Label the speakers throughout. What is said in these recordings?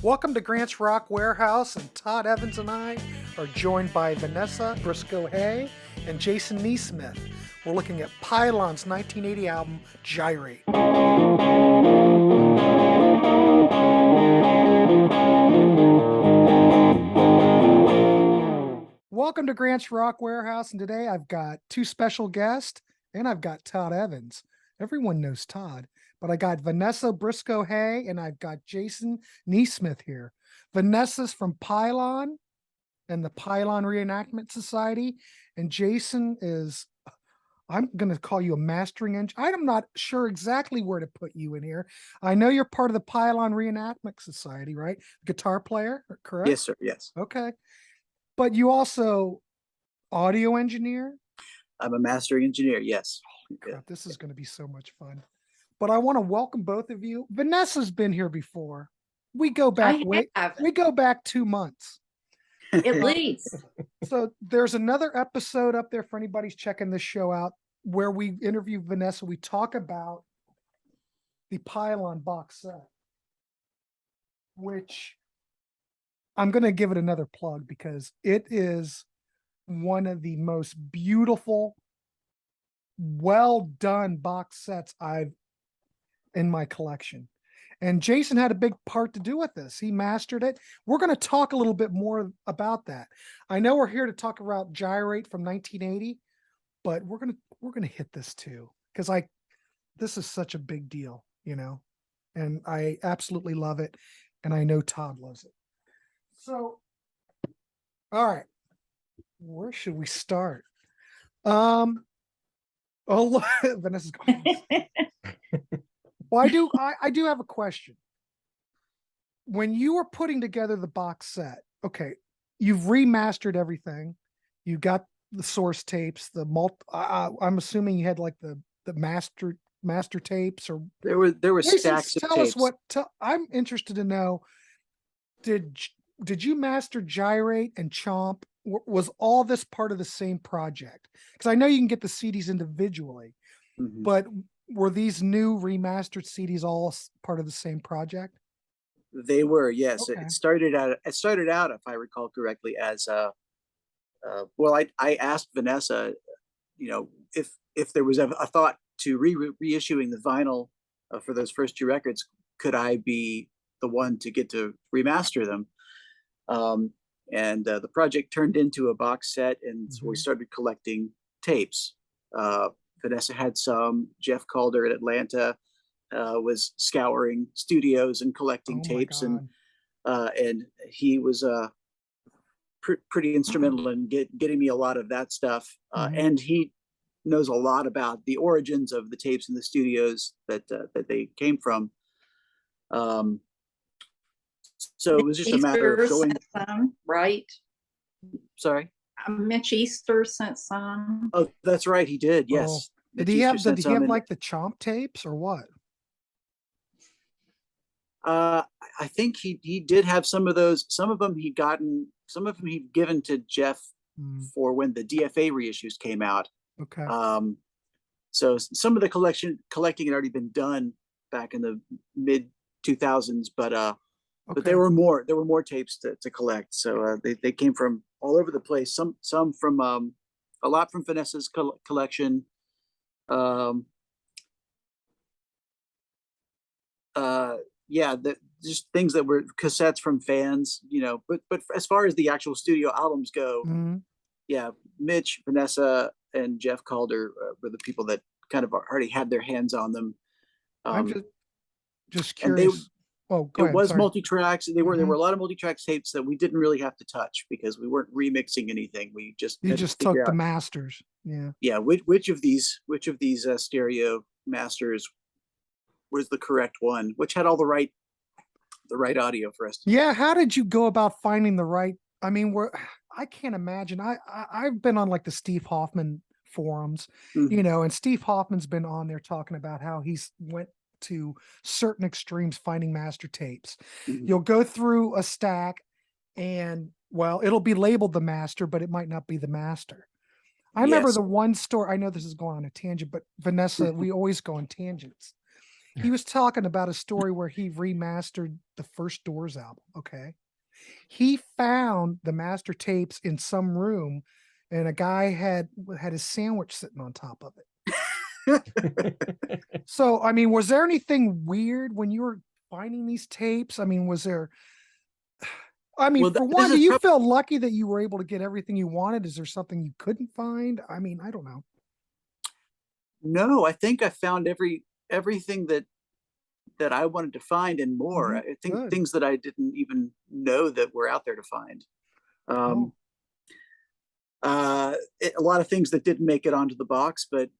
Speaker 1: Welcome to Grant's Rock Warehouse, and Todd Evans and I are joined by Vanessa, Briscoe and Jason NeSmith. We're looking at Pylon's 1980 album, Gyrate. Welcome to Grant's Rock Warehouse, and today I've got two special guests, and I've got Todd Evans. Everyone knows Todd, but I got Vanessa Briscoe and I've got Jason NeSmith here. Vanessa's from Pylon and the Pylon Reenactment Society, and Jason is, I'm going to call you a mastering engineer. I'm not sure exactly where to put you in here. I know you're part of the Pylon Reenactment Society, right? Guitar player, correct?
Speaker 2: Yes, sir. Yes.
Speaker 1: Okay. But you also audio engineer?
Speaker 2: I'm a mastering engineer. Yes.
Speaker 1: Crap, this is going to be so much fun. But I want to welcome both of you. Vanessa's been here before. We go back we go back 2 months.
Speaker 3: At least.
Speaker 1: So there's another episode up there for anybody's checking this show out where we interview Vanessa. We talk about the Pylon box set, which I'm going to give it another plug because it is one of the most beautiful, well done box sets I've in my collection. And Jason had a big part to do with this. He mastered it. We're going to talk a little bit more about that. I know we're here to talk about Gyrate from 1980, but we're going to hit this too because this is such a big deal, and I absolutely love it, and I know Todd loves it. So, all right, where should we start? Oh, look, Vanessa's going. Well, I do have a question. When you were putting together the box set, okay, you've remastered everything. You got the source tapes, I'm assuming you had like the master tapes, or
Speaker 2: there were stacks of tapes.
Speaker 1: I'm interested to know. Did you master Gyrate and Chomp? Was all this part of the same project? Because I know you can get the CDs individually, but were these new remastered CDs all part of the same project?
Speaker 2: They were, yes.
Speaker 1: Okay.
Speaker 2: It started out, if I recall correctly, as well. I asked Vanessa, if there was a thought to reissuing the vinyl for those first two records, could I be the one to get to remaster them? And the project turned into a box set, and so we started collecting tapes. Vanessa had some. Jeff Calder at Atlanta was scouring studios and collecting tapes, and he was pretty instrumental in getting me a lot of that stuff. And he knows a lot about the origins of the tapes in the studios that they came from. So it was just a matter of going.
Speaker 3: Some, right?
Speaker 2: Sorry.
Speaker 3: Mitch Easter sent some.
Speaker 2: Oh, that's right. He did. Yes.
Speaker 1: Did he have like the Chomp tapes or what?
Speaker 2: I think he did have some of those. Some of them he'd given to Jeff for when the DFA reissues came out.
Speaker 1: Okay.
Speaker 2: So some of the collecting had already been done back in the mid 2000s, but there were more tapes to collect. So they came from all over the place. Some from a lot from Vanessa's collection. Just things that were cassettes from fans, but as far as the actual studio albums go, Mitch, Vanessa, and Jeff Calder were the people that kind of already had their hands on them.
Speaker 1: I'm just curious.
Speaker 2: It was multi-tracks. There were a lot of multi-track tapes that we didn't really have to touch because we weren't remixing anything. We just
Speaker 1: took the masters.
Speaker 2: Yeah. Which of these stereo masters was the correct one? Which had all the right audio for us.
Speaker 1: Yeah. How did you go about finding the right? I mean, I can't imagine. I've been on like the Steve Hoffman forums, and Steve Hoffman's been on there talking about how he's went to certain extremes finding master tapes. You'll go through a stack and it'll be labeled the master, but it might not be the master. I remember the one story. I know this is going on a tangent, but Vanessa, we always go on tangents. he was talking about a story where he remastered the first Doors album. Okay. He found the master tapes in some room, and a guy had his sandwich sitting on top of it. So, I mean, was there anything weird when you were finding these tapes? I mean, was there, I mean,
Speaker 2: Well,
Speaker 1: for
Speaker 2: this
Speaker 1: one, do
Speaker 2: is
Speaker 1: you
Speaker 2: prob-
Speaker 1: feel lucky that you were able to get everything you wanted? Is there something you couldn't find? I mean, I don't know.
Speaker 2: No, I think I found everything that I wanted to find and more.
Speaker 1: Mhm.
Speaker 2: I think
Speaker 1: Good.
Speaker 2: things that I didn't even know that were out there to find.
Speaker 1: Oh,
Speaker 2: A lot of things that didn't make it onto the box, but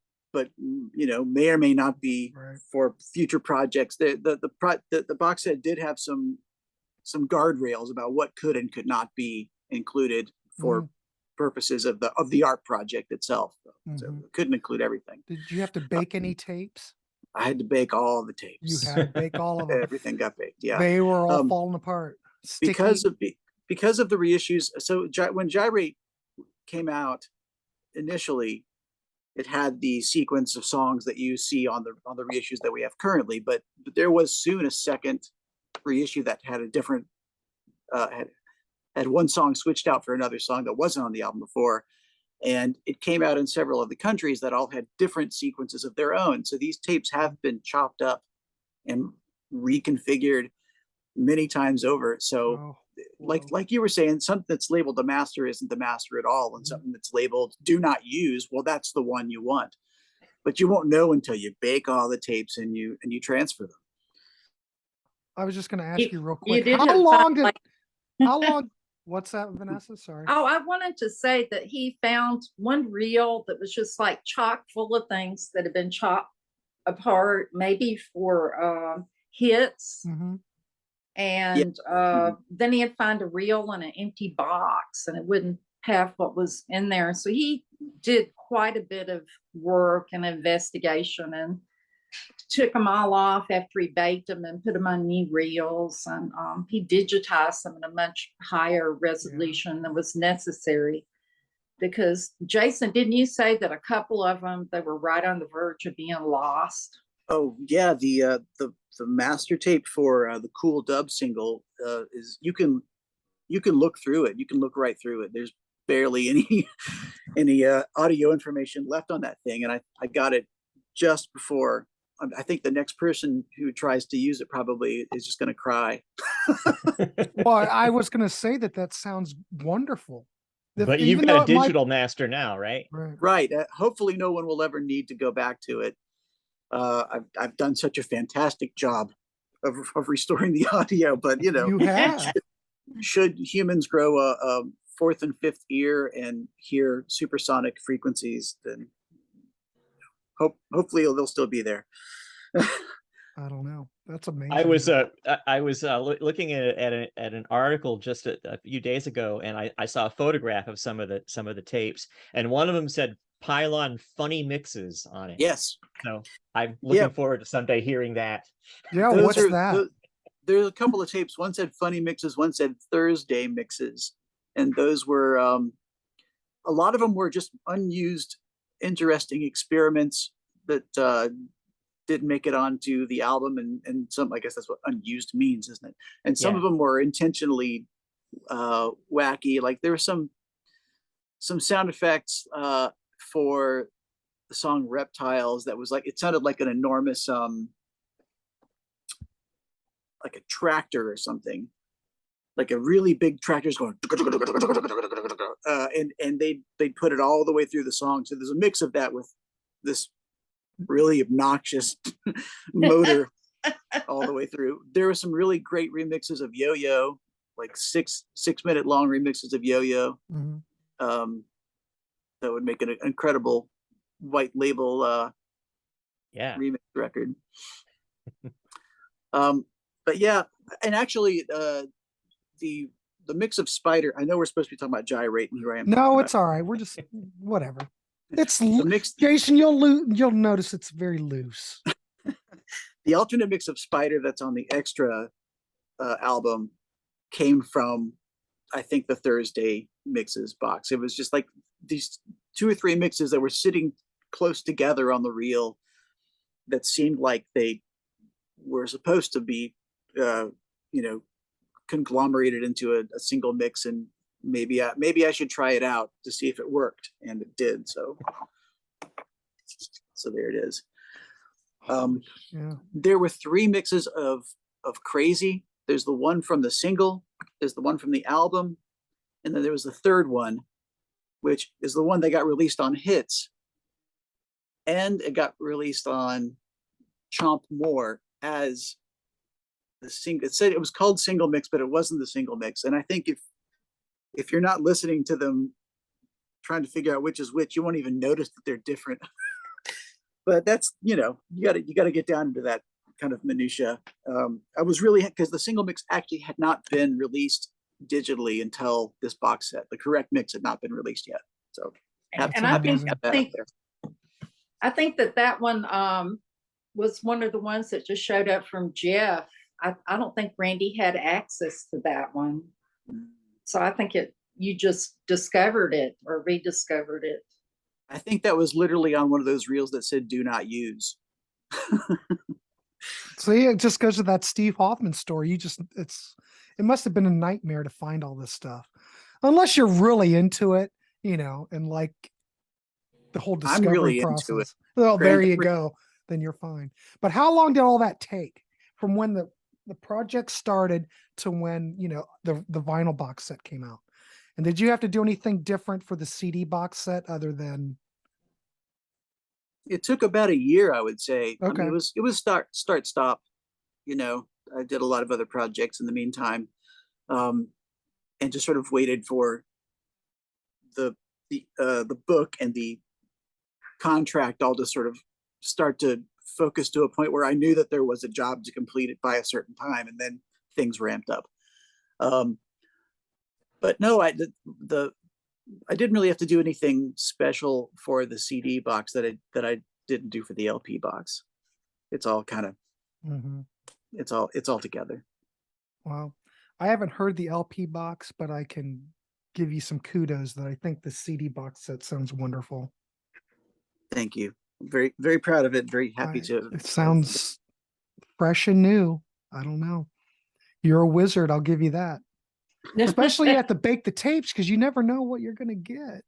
Speaker 2: may or may not be
Speaker 1: right.
Speaker 2: for future projects. The box set did have some guardrails about what could and could not be included for
Speaker 1: Mhm.
Speaker 2: purposes of the art project itself. So
Speaker 1: Mhm.
Speaker 2: it couldn't include everything.
Speaker 1: Did you have to bake any tapes?
Speaker 2: I had to bake all the
Speaker 1: You
Speaker 2: tapes.
Speaker 1: had to bake all of them.
Speaker 2: Everything got baked. Yeah.
Speaker 1: They were all
Speaker 2: Um,
Speaker 1: falling apart.
Speaker 2: because
Speaker 1: Sticky.
Speaker 2: of because of the reissues. So when Gyrate came out initially, it had the sequence of songs that you see on the reissues that we have currently. But there was soon a second reissue that had a different had one song switched out for another song that wasn't on the album before. And it came out in several of the countries that all had different sequences of their own. So these tapes have been chopped up and reconfigured many times over. So
Speaker 1: Oh,
Speaker 2: like
Speaker 1: whoa.
Speaker 2: like you were saying, something that's labeled the master isn't the master at all, and something that's labeled do not use, well, that's the one you want. But you won't know until you bake all the tapes and you transfer them.
Speaker 1: I was just going to ask
Speaker 3: You,
Speaker 1: you real
Speaker 3: you
Speaker 1: quick.
Speaker 3: did
Speaker 1: How
Speaker 3: have
Speaker 1: long did,
Speaker 3: like,
Speaker 1: how long, what's that, Vanessa? Sorry.
Speaker 3: oh, I wanted to say that he found one reel that was just like chock full of things that had been chopped apart, maybe for hits.
Speaker 1: Mm-hmm.
Speaker 2: Yeah.
Speaker 3: And
Speaker 2: Mhm.
Speaker 3: then he'd find a reel in an empty box and it wouldn't have what was in there. So he did quite a bit of work and investigation and took them all off after he baked them and put them on new reels. And he digitized them at a much higher resolution than was necessary. Because Jason, didn't you say that a couple of them, they were right on the verge of being lost?
Speaker 2: Oh yeah, the master tape for the Cool Dub single is you can look through it. You can look right through it. There's barely any audio information left on that thing, and I got it just before. I think the next person who tries to use it probably is just going to cry.
Speaker 1: Well, I was going to say that sounds wonderful.
Speaker 4: But you've
Speaker 1: Even
Speaker 4: got
Speaker 1: though
Speaker 4: a
Speaker 1: it might,
Speaker 4: digital master now, right?
Speaker 1: right.
Speaker 2: Right. Hopefully, no one will ever need to go back to it. I've done such a fantastic job of restoring the audio, but
Speaker 1: You have.
Speaker 2: should humans grow a fourth and fifth ear and hear supersonic frequencies, then hopefully they'll still be there.
Speaker 1: I don't know. That's amazing.
Speaker 4: I was looking at an article just a few days ago, and I saw a photograph of some of the tapes, and one of them said Pylon funny mixes on it.
Speaker 2: Yes.
Speaker 4: So I'm looking forward to someday hearing that.
Speaker 1: Yeah,
Speaker 2: Those
Speaker 1: what's
Speaker 2: are
Speaker 1: that?
Speaker 2: there's a couple of tapes. One said funny mixes, one said Thursday mixes, and those were a lot of them were just unused, interesting experiments that didn't make it onto the album, and some, I guess that's what unused means, isn't it? And some of them were intentionally wacky. Like there were some sound effects for the song Reptiles that was like, it sounded like an enormous like a tractor or something, like a really big tractor's going and they put it all the way through the song. So there's a mix of that with this really obnoxious motor all the way through. There were some really great remixes of Yo-Yo, like 6-minute long remixes of Yo-Yo.
Speaker 1: Mhm.
Speaker 2: That would make an incredible white label remix record. But yeah, and actually the mix of Spider, I know we're supposed to be talking about Gyrate, and here I am.
Speaker 1: No, it's all right. We're just whatever. It's
Speaker 2: the mix.
Speaker 1: Jason, you'll notice it's very loose.
Speaker 2: The alternate mix of Spider that's on the extra album came from, I think, the Thursday mixes box. It was just like these 2 or 3 mixes that were sitting close together on the reel that seemed like they were supposed to be, conglomerated into a single mix, and maybe I should try it out to see if it worked, and it did. So there it is.
Speaker 1: Yeah.
Speaker 2: There were 3 mixes of Crazy. There's the one from the single, there's the one from the album, and then there was the third one, which is the one that got released on Hits, and it got released on Chomp More as the single. It said it was called single mix, but it wasn't the single mix. And I think if you're not listening to them, trying to figure out which is which, you won't even notice that they're different. But that's, you gotta get down into that kind of minutia. I was really, because the single mix actually had not been released digitally until this box set. The correct mix had not been released yet. So
Speaker 3: and I think that one was one of the ones that just showed up from Jeff. I don't think Randy had access to that one. So I think you just discovered it or rediscovered it.
Speaker 2: I think that was literally on one of those reels that said "do not use."
Speaker 1: See, it just goes to that Steve Hoffman story. It must have been a nightmare to find all this stuff, unless you're really into it, and like the whole discovery
Speaker 2: really
Speaker 1: process.
Speaker 2: into it.
Speaker 1: Well, there you go. Then you're fine. But how long did all that take from when the project started to when, the vinyl box set came out? And did you have to do anything different for the CD box set other than?
Speaker 2: It took about a year, I would say.
Speaker 1: Okay.
Speaker 2: I mean, it was start stop. I did a lot of other projects in the meantime, and just sort of waited for the book and the contract all to sort of start to focus to a point where I knew that there was a job to complete it by a certain time, and then things ramped up. But no, I didn't really have to do anything special for the CD box that I didn't do for the LP box. It's all kind of, it's all together.
Speaker 1: Wow. I haven't heard the LP box, but I can give you some kudos that I think the CD box set sounds wonderful.
Speaker 2: Thank you. Very, very proud of it. Very happy to.
Speaker 1: It sounds fresh and new. I don't know. You're a wizard. I'll give you that. Especially at the bake the tapes, because you never know what you're going to get.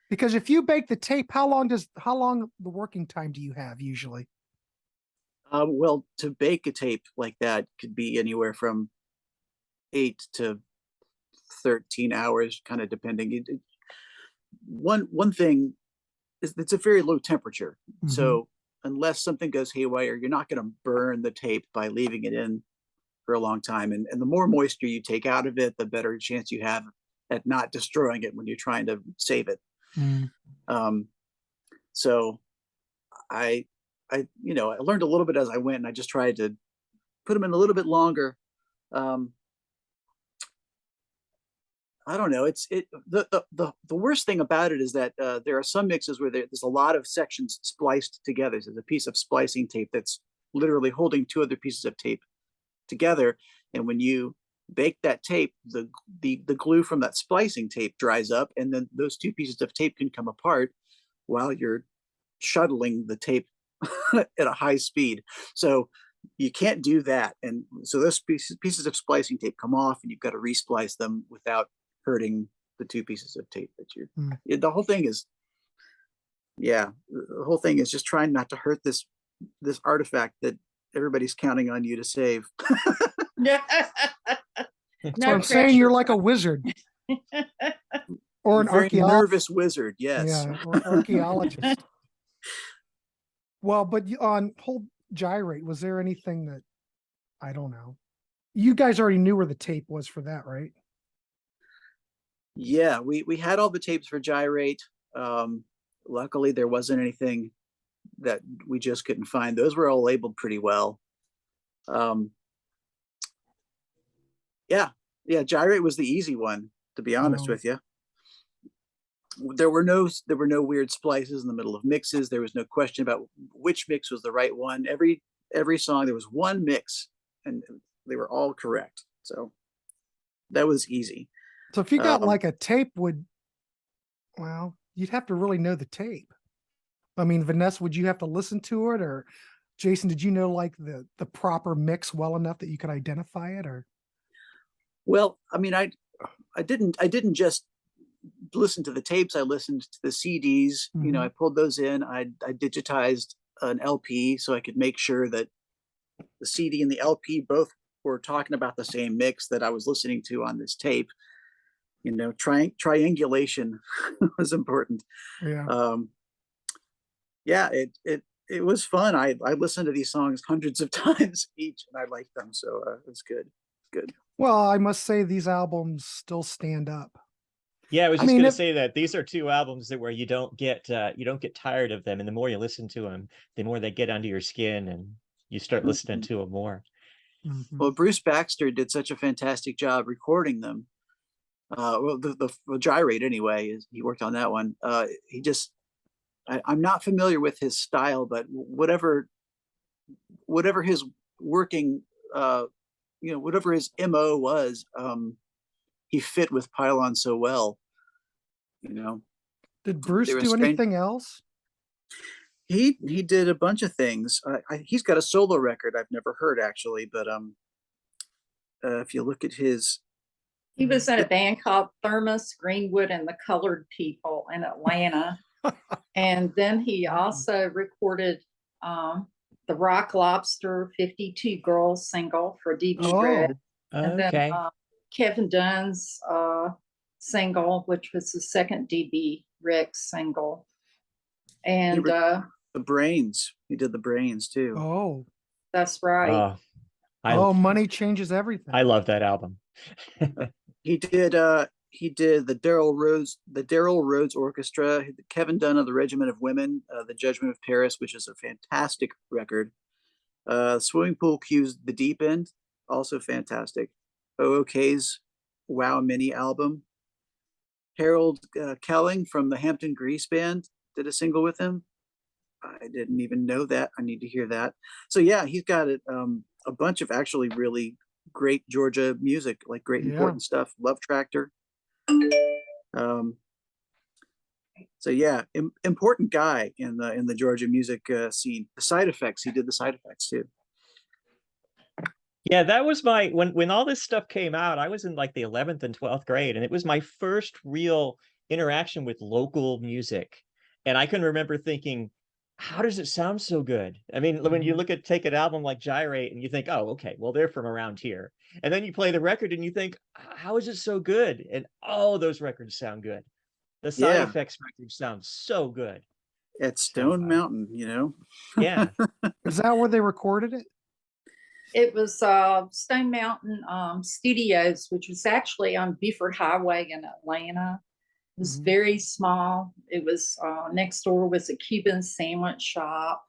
Speaker 1: Because if you bake the tape, how long the working time do you have usually?
Speaker 2: Well, to bake a tape like that could be anywhere from 8 to 13 hours, kind of depending. One thing is it's a very low temperature. So unless something goes haywire, you're not going to burn the tape by leaving it in for a long time. And the more moisture you take out of it, the better chance you have at not destroying it when you're trying to save it. So I learned a little bit as I went, and I just tried to put them in a little bit longer. I don't know. The worst thing about it is that there are some mixes where there's a lot of sections spliced together. So there's a piece of splicing tape that's literally holding 2 other pieces of tape together, and when you bake that tape, the glue from that splicing tape dries up, and then those 2 pieces of tape can come apart while you're shuttling the tape at a high speed. So you can't do that, and so those pieces of splicing tape come off, and you've got to resplice them without hurting the 2 pieces of tape that you're. The whole thing is, the whole thing is just trying not to hurt this artifact that everybody's counting on you to save.
Speaker 1: So I'm saying you're like a wizard. Or an
Speaker 2: very
Speaker 1: archaeologist.
Speaker 2: Nervous wizard, yes.
Speaker 1: Yeah, or archaeologist. Well, but on whole Gyrate, was there anything that, I don't know, you guys already knew where the tape was for that, right?
Speaker 2: Yeah, we had all the tapes for Gyrate. Luckily there wasn't anything that we just couldn't find. Those were all labeled pretty well. Gyrate was the easy one, to be honest with you. There were no weird splices in the middle of mixes. There was no question about which mix was the right one. Every song there was one mix, and they were all correct. So that was easy.
Speaker 1: So if you got like a tape you'd have to really know the tape. I mean, Vanessa, would you have to listen to it, or Jason, did you know like the proper mix well enough that you could identify it, or?
Speaker 2: Well, I mean, I didn't just listen to the tapes. I listened to the CDs. You know, I pulled those in. I digitized an LP so I could make sure that the CD and the LP both were talking about the same mix that I was listening to on this tape. You know, triangulation was important.
Speaker 1: Yeah.
Speaker 2: Yeah, it was fun. I listened to these songs hundreds of times each, and I liked them. So it was good. Good.
Speaker 1: Well, I must say these albums still stand up.
Speaker 4: Yeah, I was
Speaker 1: I
Speaker 4: just
Speaker 1: mean,
Speaker 4: going to
Speaker 1: if-
Speaker 4: say that these are two albums that where you don't get tired of them, and the more you listen to them, the more they get under your skin, and you start listening to them more.
Speaker 2: Well, Bruce Baxter did such a fantastic job recording them. Well, the Gyrate anyway, he worked on that one. He just, I'm not familiar with his style, but whatever his working, whatever his MO was, he fit with Pylon so well. You know,
Speaker 1: Did Bruce
Speaker 2: They were
Speaker 1: do
Speaker 2: strange-
Speaker 1: anything else?
Speaker 2: he did a bunch of things. He's got a solo record I've never heard actually, but if you look at his,
Speaker 3: He was in a band called Thermos, Greenwood, and the Colored People in Atlanta. And then he also recorded the Rock Lobster 52 Girls single for DB
Speaker 1: Oh,
Speaker 3: Red. And
Speaker 4: Okay.
Speaker 3: then Kevin Dunn's single, which was the second DB Rex single. And
Speaker 2: the Brains. He did the Brains too.
Speaker 1: oh,
Speaker 3: that's right.
Speaker 1: money changes everything.
Speaker 4: I love that album.
Speaker 2: He did the Daryl Rhodes Orchestra, Kevin Dunn of the Regiment of Women, the Judgment of Paris, which is a fantastic record. Swimming Pool Cues, The Deep End, also fantastic. OOK's Wow Mini album. Harold Kelling from the Hampton Grease Band did a single with him. I didn't even know that. I need to hear that. So yeah, he's got a bunch of actually really great Georgia music, like great important stuff. Love Tractor. So yeah, important guy in the Georgia music scene. The Side Effects, he did the Side Effects too.
Speaker 4: Yeah, that was my when all this stuff came out, I was in like the 11th and 12th grade, and it was my first real interaction with local music. And I can remember thinking, how does it sound so good? I mean, when you take an album like Gyrate and you think, oh, okay, well, they're from around here. And then you play the record and you think, how is it so good? And oh, those records sound good. The Side Effects records sound so good.
Speaker 2: At Stone Mountain, you know?
Speaker 4: Yeah.
Speaker 1: Is that where they recorded it?
Speaker 3: It was Stone Mountain Studios, which was actually on Buford Highway in Atlanta. It was very small. It was next door was a Cuban sandwich shop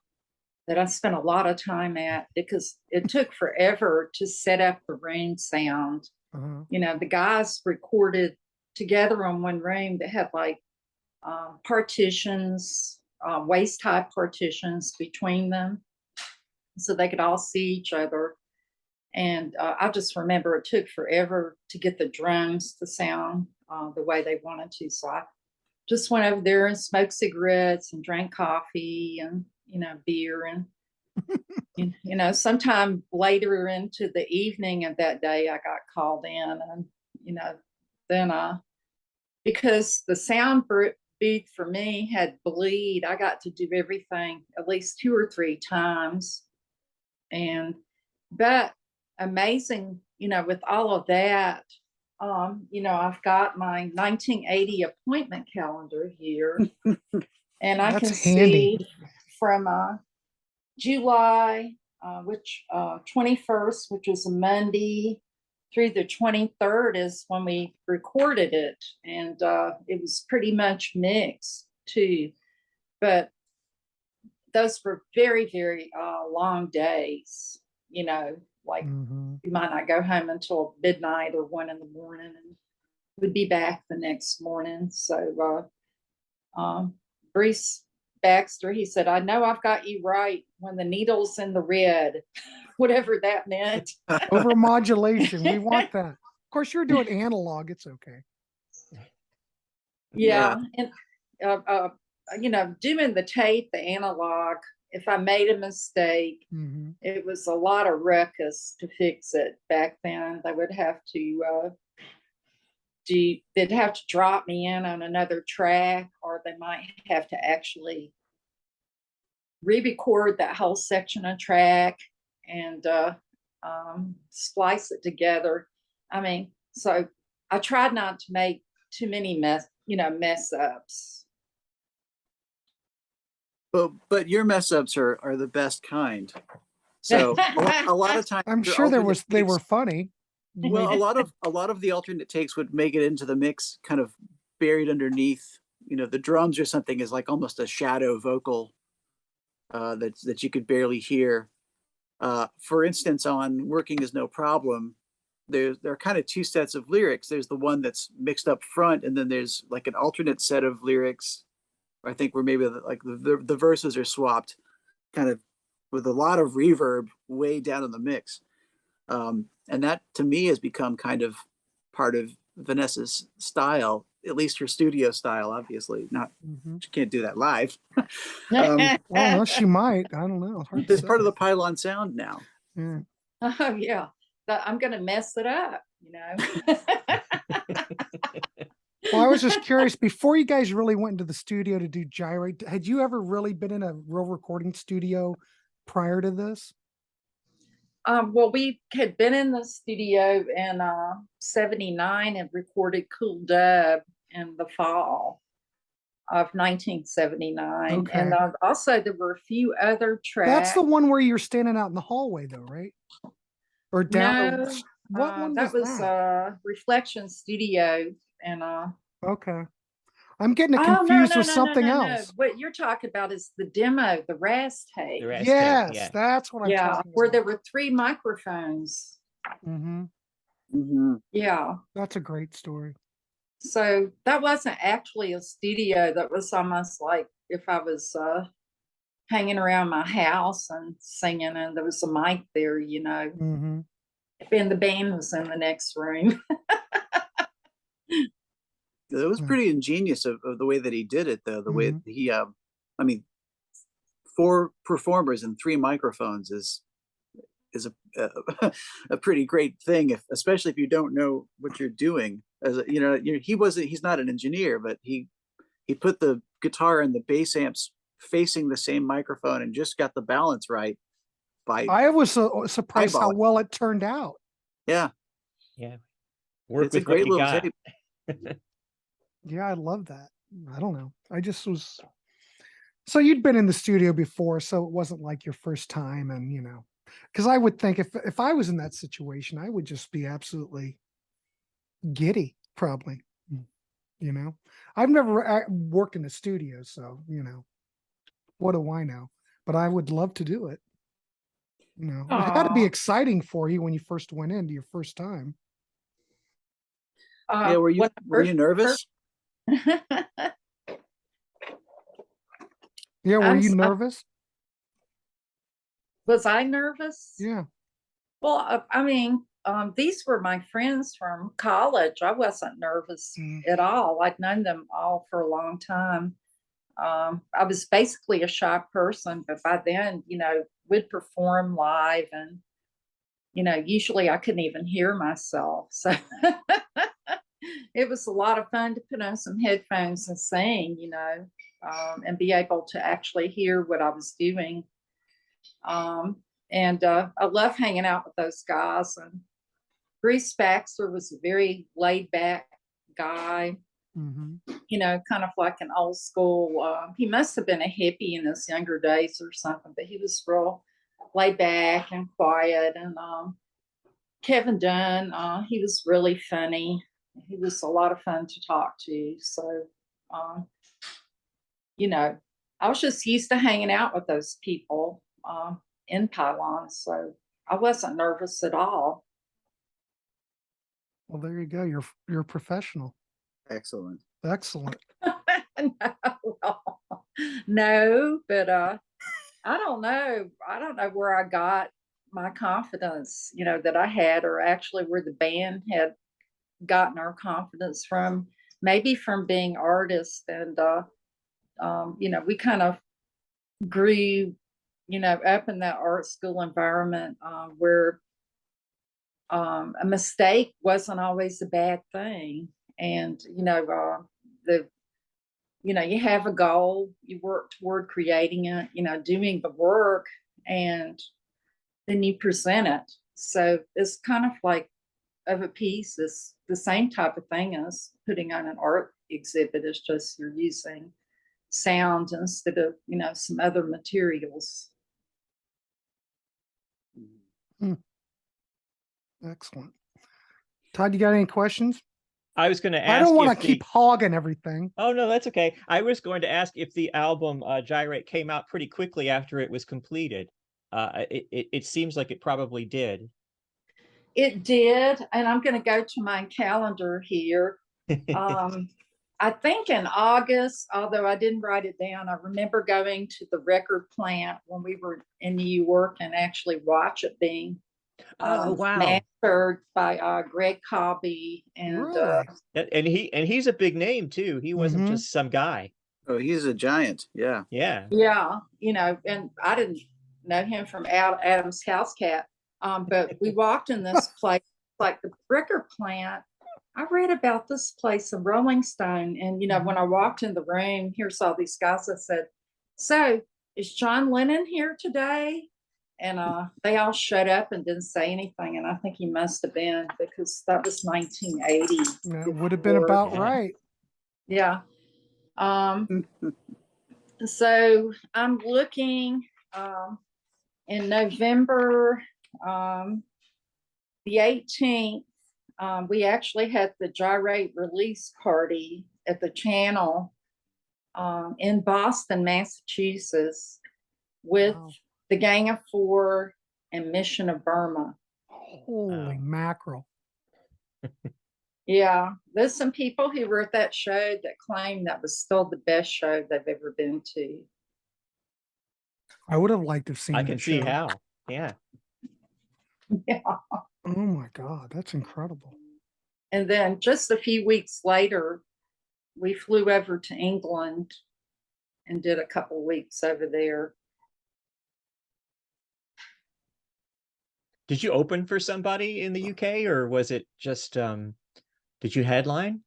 Speaker 3: that I spent a lot of time at because it took forever to set up the room sound. You know, the guys recorded together in one room that had like partitions, waist-high partitions between them, so they could all see each other. And I just remember it took forever to get the drums to sound the way they wanted to. So I just went over there and smoked cigarettes and drank coffee and, you know, beer. And, you know, sometime later into the evening of that day, I got called in. And, you know, then because the sound booth for me had bleed, I got to do everything at least 2 or 3 times. But amazing, you know, with all of that, you know, I've got my 1980 appointment calendar here, and I can see from July, 21st, which is a Monday, through the 23rd is when we recorded it, and it was pretty much mixed too. But those were very, very long days, you know, like we might not go home until midnight or 1 in the morning, and we'd be back the next morning. So Bruce Baxter, he said, I know I've got you right when the needle's in the red, whatever that meant.
Speaker 1: Over modulation, we want that. Of course, you're doing analog, it's okay.
Speaker 3: Yeah. And you know, doing the tape, the analog, if I made a mistake, it was a lot of ruckus to fix it back then. They would have to they'd have to drop me in on another track, or they might have to actually re-record that whole section of track and splice it together. I mean, so I tried not to make too many mess ups.
Speaker 2: But your mess ups are the best kind. So a lot of times
Speaker 1: I'm sure they were funny.
Speaker 2: Well, a lot of the alternate takes would make it into the mix, kind of buried underneath, the drums or something, is like almost a shadow vocal that you could barely hear. For instance, on "Working Is No Problem," there are kind of two sets of lyrics. There's the one that's mixed up front, and then there's like an alternate set of lyrics, I think, where maybe the verses are swapped, kind of with a lot of reverb way down in the mix. And that to me has become kind of part of Vanessa's style, at least her studio style. Obviously, not she can't do that live.
Speaker 1: Well, no, she might. I don't know.
Speaker 2: It's part of the Pylon sound now.
Speaker 1: Yeah.
Speaker 3: Oh yeah, I'm gonna mess it up.
Speaker 1: Well, I was just curious, before you guys really went into the studio to do Gyrate, had you ever really been in a real recording studio prior to this?
Speaker 3: Well, we had been in the studio in '79 and recorded Cool Dub in the fall of 1979.
Speaker 1: Okay.
Speaker 3: And also there were a few other tracks.
Speaker 1: That's the one where you're standing out in the hallway, though, right? Or down?
Speaker 3: No,
Speaker 1: what one
Speaker 3: that was Reflection Studio. And
Speaker 1: okay, I'm getting it confused with something else.
Speaker 3: What you're talking about is the demo, the RAS tape.
Speaker 1: Yes,
Speaker 4: tape, yeah.
Speaker 1: That's what I'm talking about.
Speaker 3: Where there were 3 microphones. Yeah.
Speaker 1: That's a great story.
Speaker 3: So that wasn't actually a studio. That was almost like if I was hanging around my house and singing, and there was a mic there, and the band was in the next room.
Speaker 2: It was pretty ingenious of the way that he did it, though. The way he, I mean, 4 performers and 3 microphones is a pretty great thing, especially if you don't know what you're doing. As he's not an engineer, but he put the guitar and the bass amps facing the same microphone and just got the balance right. I
Speaker 1: was surprised how well it turned out.
Speaker 4: Yeah. Work
Speaker 2: it's
Speaker 4: with
Speaker 2: a great
Speaker 4: what you
Speaker 2: little
Speaker 4: got.
Speaker 2: tape.
Speaker 1: Yeah, I love that. I don't know. I just was. So you'd been in the studio before, so it wasn't like your first time, and because I would think if I was in that situation, I would just be absolutely giddy, probably. I've never worked in a studio, so what do I know? But I would love to do it. It had to be exciting for you when you first went into your first time.
Speaker 2: Yeah, were you nervous?
Speaker 1: Yeah, were you nervous?
Speaker 3: Was I nervous?
Speaker 1: Yeah.
Speaker 3: Well, I mean, these were my friends from college. I wasn't nervous at all. I'd known them all for a long time. I was basically a shy person, but by then, we'd perform live, and usually I couldn't even hear myself. So it was a lot of fun to put on some headphones and sing, and be able to actually hear what I was doing. And I love hanging out with those guys. And Bruce Baxter was a very laid back guy, kind of like an old school. He must have been a hippie in his younger days or something, but he was real laid back and quiet. And Kevin Dunn, he was really funny. He was a lot of fun to talk to. So, I was just used to hanging out with those people in Pylon. So I wasn't nervous at all.
Speaker 1: Well, there you go. You're a professional.
Speaker 2: Excellent.
Speaker 3: No, but I don't know. I don't know where I got my confidence, that I had, or actually where the band had gotten our confidence from. Maybe from being artists, and we kind of grew up in that art school environment, where a mistake wasn't always a bad thing. And, you have a goal, you work toward creating it, doing the work, and then you present it. So it's kind of like of a piece is the same type of thing as putting on an art exhibit. It's just you're using sound instead of, some other materials.
Speaker 1: Excellent. Todd, you got any questions?
Speaker 4: I was going to ask.
Speaker 1: I don't want to keep hogging everything.
Speaker 4: Oh, no, that's okay. I was going to ask if the album Gyrate came out pretty quickly after it was completed. It seems like it probably did.
Speaker 3: It did, and I'm going to go to my calendar here. I think in August, although I didn't write it down, I remember going to the record plant when we were in New York and actually watch it being mastered by Greg Cobby. And
Speaker 1: really?
Speaker 4: And he's a big name too. He wasn't just some guy.
Speaker 2: Oh, he's a giant. Yeah.
Speaker 4: Yeah.
Speaker 3: Yeah, and I didn't know him from Adam's House Cat. But we walked in this place, like the record plant. I read about this place in Rolling Stone. And, when I walked in the room, here's all these guys that said, "So is John Lennon here today?" And they all shut up and didn't say anything. And I think he must have been, because that was 1980.
Speaker 1: That would have been about right.
Speaker 3: Yeah. So I'm looking in November, the 18th, we actually had the Gyrate release party at the Channel in Boston, Massachusetts, with the Gang of Four and Mission of Burma.
Speaker 1: Holy mackerel.
Speaker 3: Yeah, there's some people who were at that show that claim that was still the best show they've ever been to.
Speaker 1: I would have liked to have seen.
Speaker 4: I can see how. Yeah.
Speaker 3: Yeah.
Speaker 1: Oh my God, that's incredible.
Speaker 3: And then just a few weeks later, we flew over to England and did a couple of weeks over there.
Speaker 4: Did you open for somebody in the UK, or was it just did you headline?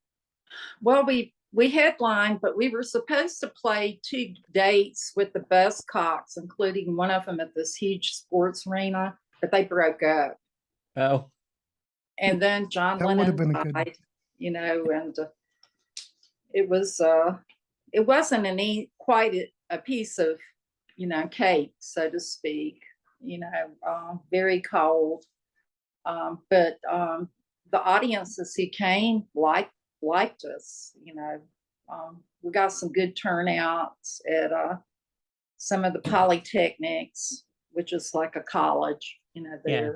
Speaker 3: Well, we headlined, but we were supposed to play 2 dates with the Buzzcocks, including one of them at this huge sports arena, but they broke up.
Speaker 4: Oh.
Speaker 3: And then John Lennon died, and it wasn't quite a piece of, cake, so to speak, very cold. But the audiences who came liked us, we got some good turnouts at some of the polytechnics, which is like a college, there.
Speaker 1: Yeah.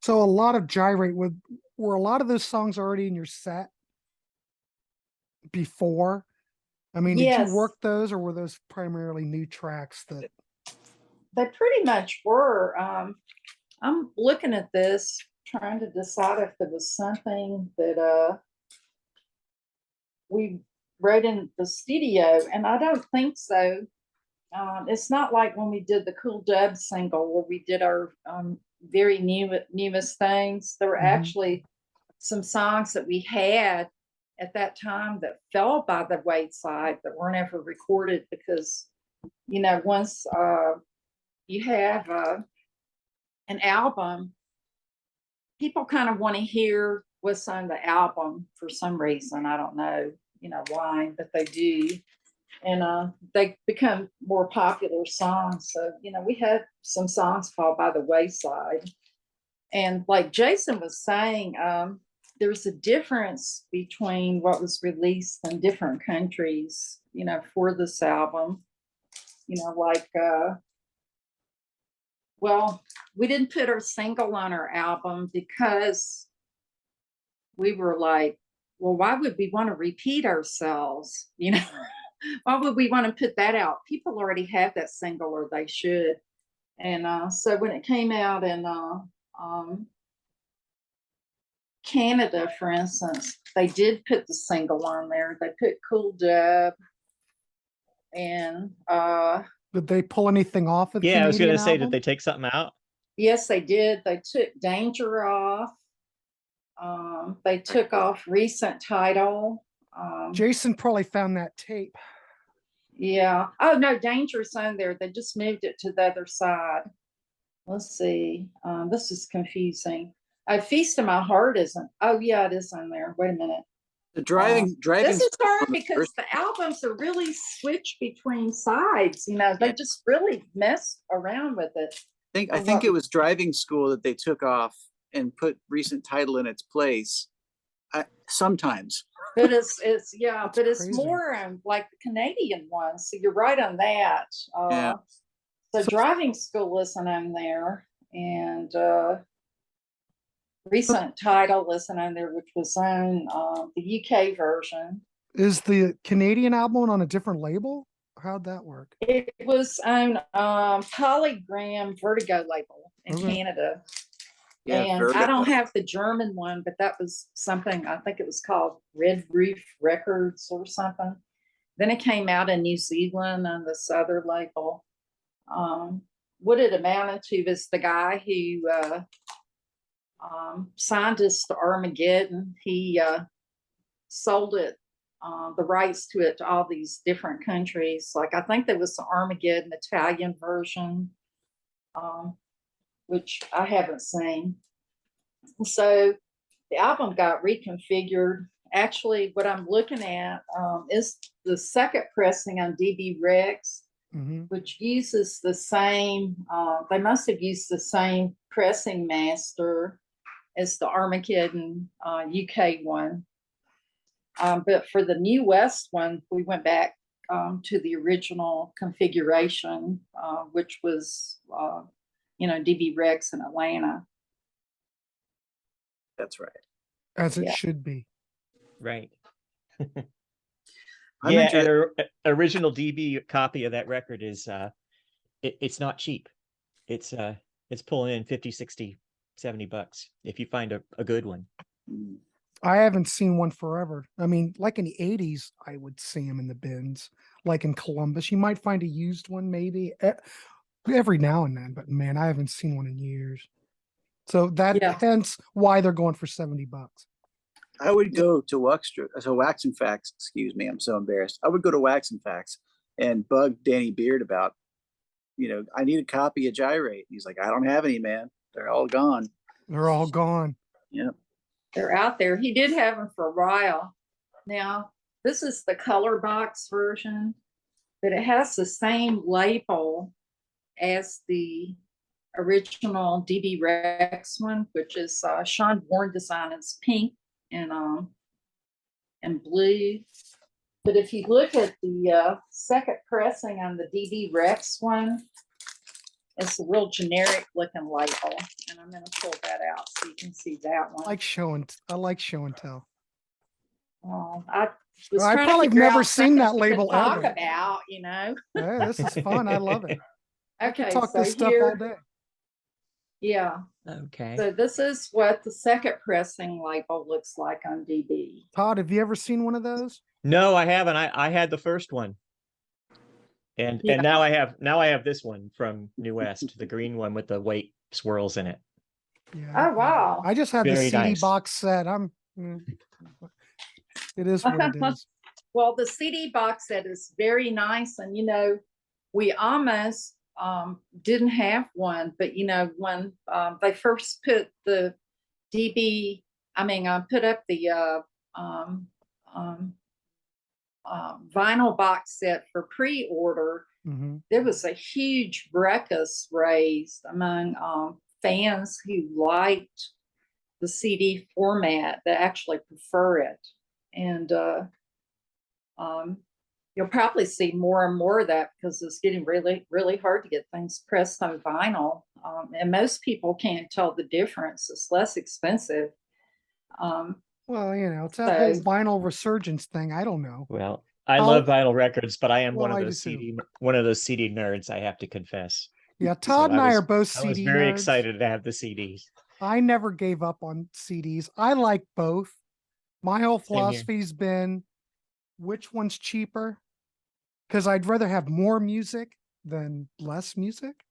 Speaker 1: So a lot of Gyrate, were a lot of those songs already in your set before? I mean,
Speaker 3: Yes.
Speaker 1: Did you work those, or were those primarily new tracks that?
Speaker 3: They pretty much were. I'm looking at this, trying to decide if there was something that we wrote in the studio, and I don't think so. It's not like when we did the Cool Dub single where we did our very newest things. There were actually some songs that we had at that time that fell by the wayside that weren't ever recorded, because once you have an album, people kind of want to hear what's on the album for some reason. I don't know why, but they do. And they become more popular songs. So, we had some songs fall by the wayside. And like Jason was saying, there's a difference between what was released in different countries, for this album. Well, we didn't put our single on our album because we were like, well, why would we want to repeat ourselves? Why would we want to put that out? People already have that single, or they should. And so when it came out in Canada, for instance, they did put the single on there. They put Cool Dub, and
Speaker 1: Did they pull anything off of the
Speaker 4: Yeah, I was going to
Speaker 1: Canadian
Speaker 4: say,
Speaker 1: album?
Speaker 4: did they take something out?
Speaker 3: Yes, they did. They took Danger off. They took off Recent Title.
Speaker 1: Jason probably found that tape.
Speaker 3: Yeah. Oh no, Danger's on there. They just moved it to the other side. Let's see. This is confusing. Feast of My Heart isn't. Oh yeah, it is on there. Wait a minute.
Speaker 2: The driving.
Speaker 3: This is hard
Speaker 2: on the
Speaker 3: because
Speaker 2: first-
Speaker 3: the albums are really switched between sides. You know, they
Speaker 2: Yeah.
Speaker 3: just really mess around with it.
Speaker 2: I think it was Driving School that they took off and put Recent Title in its place. Sometimes.
Speaker 3: But it's yeah,
Speaker 1: That's
Speaker 3: but it's
Speaker 1: crazy.
Speaker 3: more like the Canadian one. So you're right on that.
Speaker 2: Yeah.
Speaker 3: So
Speaker 1: So-
Speaker 3: Driving School isn't on there, and Recent Title isn't on there, which was on the UK version.
Speaker 1: Is the Canadian album on a different label? How'd that work?
Speaker 3: It was on Polygram Vertigo label in
Speaker 1: Okay.
Speaker 3: Canada.
Speaker 2: Yeah,
Speaker 3: And I
Speaker 2: Vertigo.
Speaker 3: don't have the German one, but that was something, I think it was called Red Roof Records or something. Then it came out in New Zealand on this other label. What it amounted to was the guy who signed us to Armageddon. He sold it, the rights to it to all these different countries. Like I think there was the Armageddon Italian version, which I haven't seen. So the album got reconfigured. Actually, what I'm looking at is the second pressing on DB Rex,
Speaker 1: Mhm.
Speaker 3: which uses the same, they must have used the same pressing master as the Armageddon UK one. But for the New West one, we went back to the original configuration, which was, DB Rex in Atlanta.
Speaker 2: That's right.
Speaker 1: As it
Speaker 3: Yeah.
Speaker 1: should be.
Speaker 4: Right.
Speaker 2: I'm
Speaker 4: Yeah,
Speaker 2: inter-
Speaker 4: and original DB copy of that record is it's not cheap. It's pulling in 50, 60, $70 if you find a good one.
Speaker 2: Mm.
Speaker 1: I haven't seen one forever. I mean, like in the 80s, I would see them in the bins. Like in Columbus, you might find a used one maybe every now and then, but man, I haven't seen one in years. So that
Speaker 3: Yeah.
Speaker 1: hence why they're going for $70.
Speaker 2: I would go to Wax and Facts. Excuse me, I'm so embarrassed. I would go to Wax and Facts and bug Danny Beard about, I need a copy of Gyrate. He's like, I don't have any, man. They're all gone.
Speaker 1: They're all gone.
Speaker 2: Yep.
Speaker 3: They're out there. He did have them for a while. Now, this is the color box version, but it has the same label as the original DB Rex one, which is Sean Bourne design. It's pink and blue. But if you look at the second pressing on the DB Rex one, it's a real generic looking label. And I'm going to pull that out so you can see that one.
Speaker 1: I like show and tell.
Speaker 3: I was
Speaker 1: I
Speaker 3: trying to
Speaker 1: probably
Speaker 3: figure
Speaker 1: never
Speaker 3: out
Speaker 1: seen that
Speaker 3: something we could
Speaker 1: label
Speaker 3: talk
Speaker 1: ever.
Speaker 3: about,
Speaker 1: Yeah, this is fun. I love it.
Speaker 3: Okay,
Speaker 1: Talk
Speaker 3: so
Speaker 1: this stuff all
Speaker 3: here,
Speaker 1: day.
Speaker 3: yeah.
Speaker 4: Okay.
Speaker 3: So this is what the second pressing label looks like on DB.
Speaker 1: Todd, have you ever seen one of those?
Speaker 4: No, I haven't. I had the first one. And
Speaker 3: Yeah.
Speaker 4: now I have this one from New West, the green one with the white swirls in it.
Speaker 1: Yeah.
Speaker 3: Oh wow!
Speaker 1: I just have the
Speaker 4: Very
Speaker 1: CD
Speaker 4: nice.
Speaker 1: box set. It is what it is.
Speaker 3: Well, the CD box set is very nice, and we almost didn't have one, but when they first put the put up the vinyl box set for pre-order,
Speaker 1: Mhm.
Speaker 3: there was a huge ruckus raised among fans who liked the CD format that actually prefer it. And you'll probably see more and more of that because it's getting really, really hard to get things pressed on vinyl. And most people can't tell the difference. It's less expensive.
Speaker 1: Well, it's that whole
Speaker 3: So-
Speaker 1: vinyl resurgence thing. I don't know.
Speaker 4: Well, I
Speaker 1: I'll-
Speaker 4: love vinyl records, but I am
Speaker 1: Well,
Speaker 4: one
Speaker 1: I
Speaker 4: of
Speaker 1: do
Speaker 4: those
Speaker 1: too.
Speaker 4: CD nerds, I have to confess.
Speaker 1: Yeah, Todd and
Speaker 4: I
Speaker 1: I
Speaker 4: was-
Speaker 1: are both
Speaker 4: I was
Speaker 1: CD
Speaker 4: very
Speaker 1: nerds.
Speaker 4: excited to have the CDs.
Speaker 1: I never gave up on CDs. I like both. My whole
Speaker 4: Same here.
Speaker 1: philosophy's been which one's cheaper? Because I'd rather have more music than less music.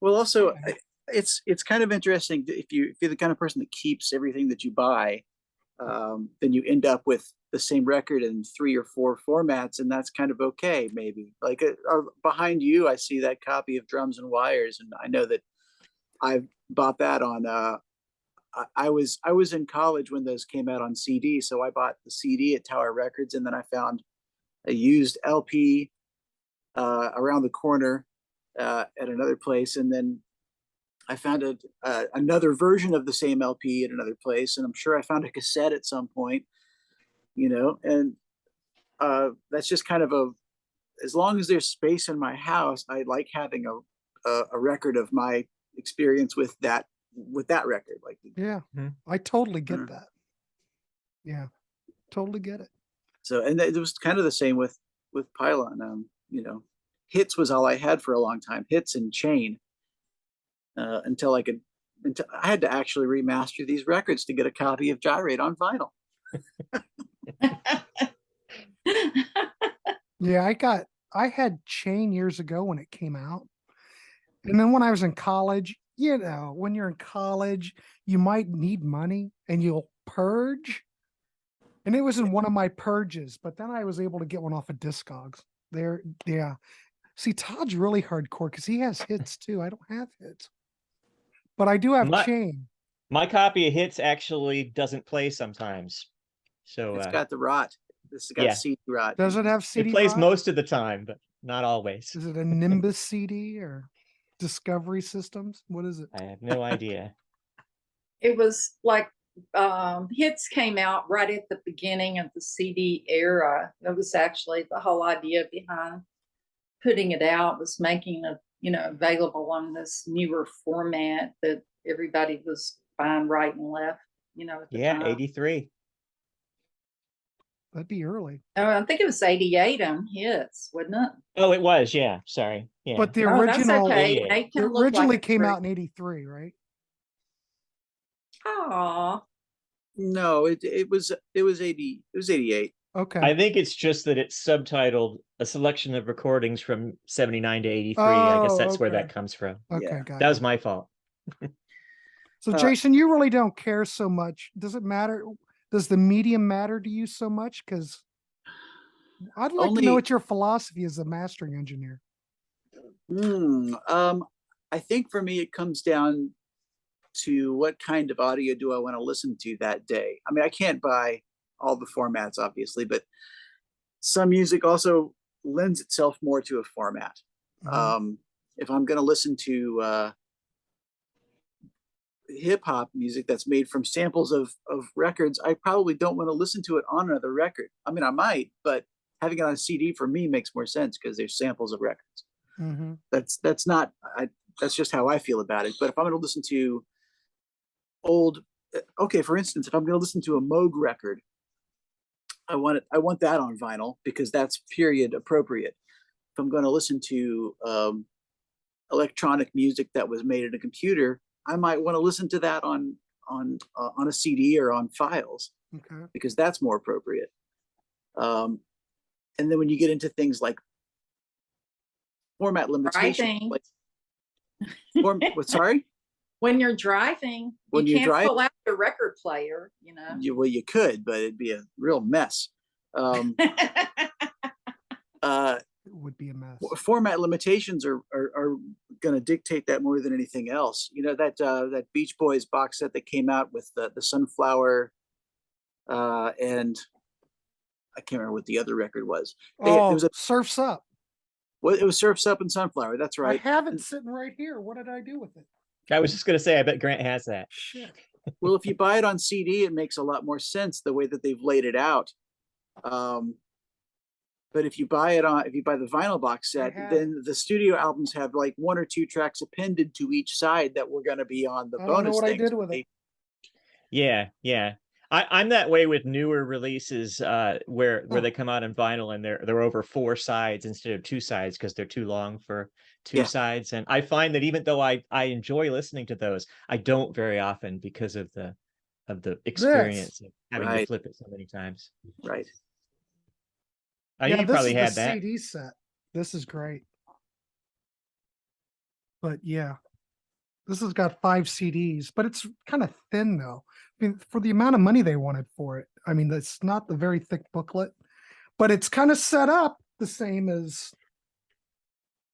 Speaker 2: Well, also,
Speaker 1: Okay.
Speaker 2: it's kind of interesting if you're the kind of person that keeps everything that you buy, then you end up with the same record in 3 or 4 formats, and that's kind of okay, maybe. Like behind you, I see that copy of Drums and Wires, and I know that I bought that on. I was in college when those came out on CD, so I bought the CD at Tower Records, and then I found a used LP around the corner at another place, and then I found another version of the same LP at another place, and I'm sure I found a cassette at some point, and that's just kind of as long as there's space in my house, I like having a record of my experience with that record. Like,
Speaker 1: Yeah, I totally get that. Yeah, totally get it.
Speaker 2: So, and it was kind of the same with Pylon. Hits was all I had for a long time, Hits and Chain, until I had to actually remaster these records to get a copy of Gyrate on vinyl.
Speaker 1: Yeah, I had Chain years ago when it came out. And then when I was in college, when you're in college, you might need money and you'll purge. And it was in one of my purges, but then I was able to get one off of Discogs. Yeah. See, Todd's really hardcore because he has hits too. I don't have hits, but I do have Chain.
Speaker 4: My copy of Hits actually doesn't play sometimes. So
Speaker 2: it's got the rot. This has got CD rot.
Speaker 1: Does it have CD
Speaker 4: It plays
Speaker 1: rot?
Speaker 4: most of the time, but not always.
Speaker 1: Is it a Nimbus CD or Discovery Systems? What is it?
Speaker 4: I have no idea.
Speaker 3: It was like Hits came out right at the beginning of the CD era. It was actually the whole idea behind putting it out was making it, available on this newer format that everybody was buying right and left, at the time.
Speaker 4: 83.
Speaker 1: That'd be early.
Speaker 3: Oh, I think it was 88 on Hits, wasn't it?
Speaker 4: Oh, it was. Yeah. Sorry. Yeah.
Speaker 1: But the
Speaker 3: Oh, that's
Speaker 1: original
Speaker 3: okay.
Speaker 4: Yeah.
Speaker 3: They can
Speaker 1: it
Speaker 3: look
Speaker 1: originally
Speaker 3: like
Speaker 1: came out in 83, right?
Speaker 3: Oh,
Speaker 2: No, it was 88.
Speaker 1: Okay.
Speaker 4: I think it's just that it's subtitled a selection of recordings from 79 to 83. I guess that's where that comes from.
Speaker 1: Okay,
Speaker 2: Yeah.
Speaker 1: got
Speaker 4: That
Speaker 1: it.
Speaker 4: was my fault.
Speaker 1: So Jason, you really don't care so much. Does it matter? Does the medium matter to you so much? Because I'd like to know what your philosophy as a mastering engineer.
Speaker 2: I think for me, it comes down to what kind of audio do I want to listen to that day. I mean, I can't buy all the formats, obviously, but some music also lends itself more to a format. If I'm going to listen to hip hop music that's made from samples of records, I probably don't want to listen to it on another record. I mean, I might, but having it on CD for me makes more sense because there's samples of records. That's just how I feel about it. But if I'm going to listen to for instance, if I'm going to listen to a Moog record, I want that on vinyl because that's period appropriate. If I'm going to listen to electronic music that was made in a computer, I might want to listen to that on a CD or on files, because that's more appropriate. And then when you get into things like format limitations, sorry?
Speaker 3: When you're driving, you can't pull out your record player,
Speaker 2: You could, but it'd be a real mess.
Speaker 1: It would be a mess.
Speaker 2: Format limitations are going to dictate that more than anything else. That Beach Boys box set that came out with the Sunflower, and I can't remember what the other record was. It was
Speaker 1: Surf's Up.
Speaker 2: Well, it was Surf's Up and Sunflower. That's right.
Speaker 1: I have it sitting right here. What did I do with it?
Speaker 4: I was just going to say, I bet Grant has that.
Speaker 1: Shit.
Speaker 2: Well, if you buy it on CD, it makes a lot more sense the way that they've laid it out. But if you buy the vinyl box set, then the studio albums have like 1 or 2 tracks appended to each side that were going to be on the bonus. I don't know what I did with it.
Speaker 4: Yeah. I'm that way with newer releases where they come out on vinyl and they're over 4 sides instead of 2 sides because they're too long for 2 sides. And I find that even though I enjoy listening to those, I don't very often because of the experience of having to flip it so many times.
Speaker 2: Right.
Speaker 4: You probably had that.
Speaker 1: CD set. This is great. But yeah, this has got 5 CDs, but it's kind of thin though. I mean, for the amount of money they wanted for it. I mean, it's not the very thick booklet, but it's kind of set up the same as,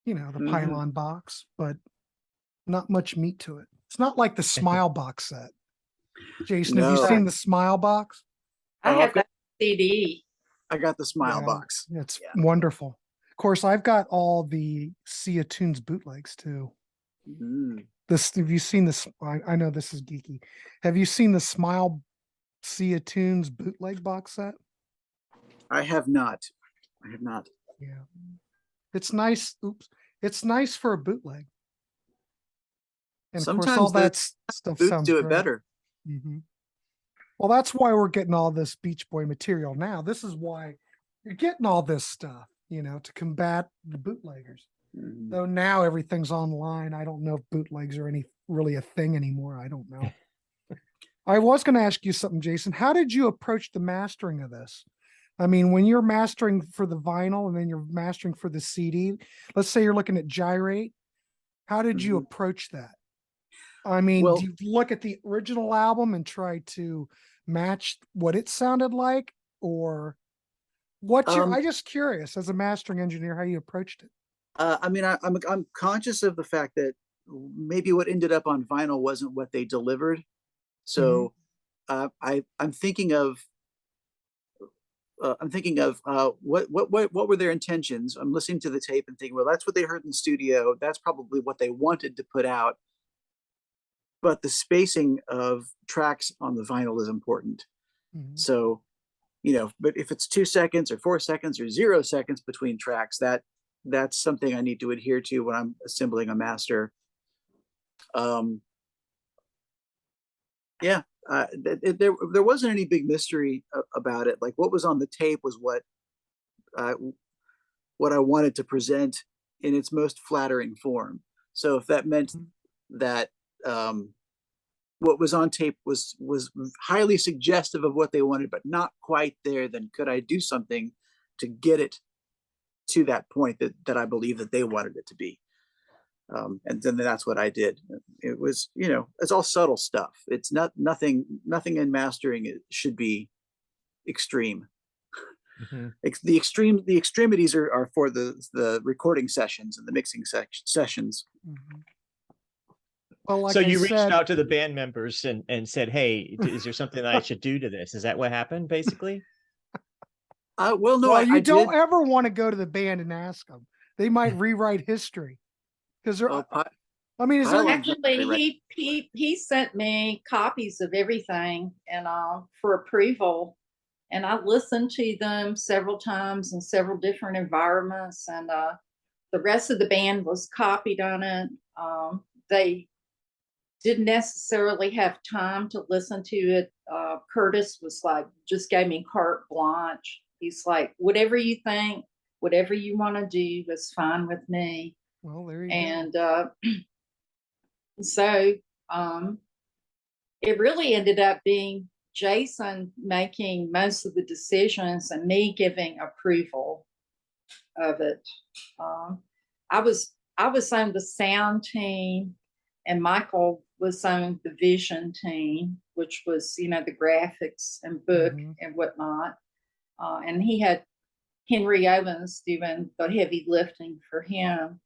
Speaker 1: the
Speaker 2: Mhm.
Speaker 1: Pylon box, but not much meat to it. It's not like the Smile box set. Jason, have you
Speaker 2: No.
Speaker 1: seen the Smile box?
Speaker 3: I
Speaker 2: Oh,
Speaker 3: have that CD.
Speaker 2: I got the Smile
Speaker 1: Yeah,
Speaker 2: box.
Speaker 1: It's
Speaker 2: Yeah.
Speaker 1: wonderful. Of course, I've got all the Sea of Tunes bootlegs too.
Speaker 2: Mm.
Speaker 1: Have you seen this? I know this is geeky. Have you seen the Smile Sea of Tunes bootleg box set?
Speaker 2: I have not. I have not.
Speaker 1: Yeah. It's nice. Oops. It's nice for a bootleg. And of course, all
Speaker 2: Sometimes the
Speaker 1: that stuff
Speaker 2: boots
Speaker 1: sounds
Speaker 2: do it
Speaker 1: great.
Speaker 2: better.
Speaker 1: Mhm. Well, that's why we're getting all this Beach Boy material now. This is why you're getting all this stuff, to combat the bootleggers.
Speaker 2: Mhm.
Speaker 1: Though now everything's online. I don't know if bootlegs are really a thing anymore. I don't know. I was going to ask you something, Jason. How did you approach the mastering of this? I mean, when you're mastering for the vinyl and then you're mastering for the CD, let's say you're looking at Gyrate, how did you
Speaker 2: Mhm.
Speaker 1: approach that? I mean,
Speaker 2: Well,
Speaker 1: do you look at the original album and try to match what it sounded like, or I'm just curious as a mastering engineer how you approached it.
Speaker 2: I mean, I'm conscious of the fact that maybe what ended up on vinyl wasn't what they delivered. So I'm thinking of what were their intentions. I'm listening to the tape and thinking, well, that's what they heard in the studio. That's probably what they wanted to put out. But the spacing of tracks on the vinyl is important.
Speaker 1: Mhm.
Speaker 2: So, but if it's 2 seconds or 4 seconds or 0 seconds between tracks, that's something I need to adhere to when I'm assembling a master. Yeah, there wasn't any big mystery about it. Like what was on the tape was uh, what I wanted to present in its most flattering form. So if that meant that what was on tape was highly suggestive of what they wanted, but not quite there, then could I do something to get it to that point that I believe that they wanted it to be? And then that's what I did. It was, it's all subtle stuff. It's nothing in mastering it should be extreme.
Speaker 4: Mhm.
Speaker 2: The extremities are for the recording sessions and the mixing sessions.
Speaker 1: Mhm. Well, like
Speaker 4: So
Speaker 1: I
Speaker 4: you reached
Speaker 1: said,
Speaker 4: out to the band members and said, "Hey, is there something that I should do to this?" Is that what happened, basically?
Speaker 2: Well, no,
Speaker 1: well, you
Speaker 2: I did.
Speaker 1: don't ever want to go to the band and ask them. They might rewrite history because they're.
Speaker 2: Oh,
Speaker 1: I mean, is there?
Speaker 2: Pylon's not very
Speaker 3: Actually, he sent me copies of everything and for approval, and I listened to them several times in several different environments, and the rest of the band was copied on it. They didn't necessarily have time to listen to it. Curtis was like, just gave me carte blanche. He's like, whatever you think, whatever you want to do is fine with me.
Speaker 1: Well, there you
Speaker 3: And
Speaker 1: go.
Speaker 3: So it really ended up being Jason making most of the decisions and me giving approval of it. I was on the sound team, and Michael was on the vision team, which was the graphics and book and whatnot. And he had Henry Owens doing the heavy lifting for him.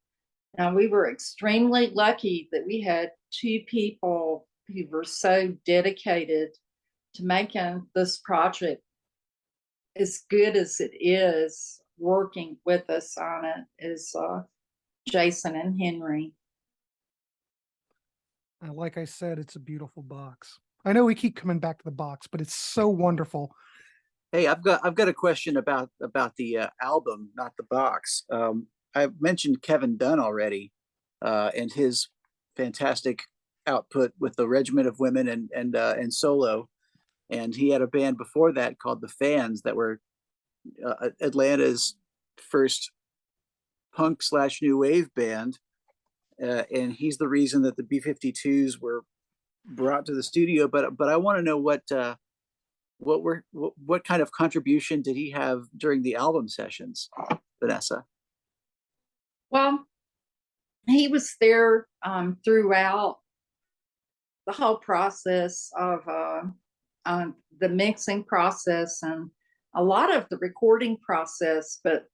Speaker 3: Now, we were extremely lucky that we had 2 people who were so dedicated to making this project as good as it is, working with us on it, is Jason and Henry.
Speaker 1: Like I said, it's a beautiful box. I know we keep coming back to the box, but it's so wonderful.
Speaker 2: Hey, I've got a question about the album, not the box. I mentioned Kevin Dunn already, and his fantastic output with the Regiment of Women and solo, and he had a band before that called the Fans that were Atlanta's first punk / new wave band, and he's the reason that the B-52s were brought to the studio. But I want to know what kind of contribution did he have during the album sessions, Vanessa?
Speaker 3: Well, he was there throughout the whole process of the mixing process and a lot of the recording process, but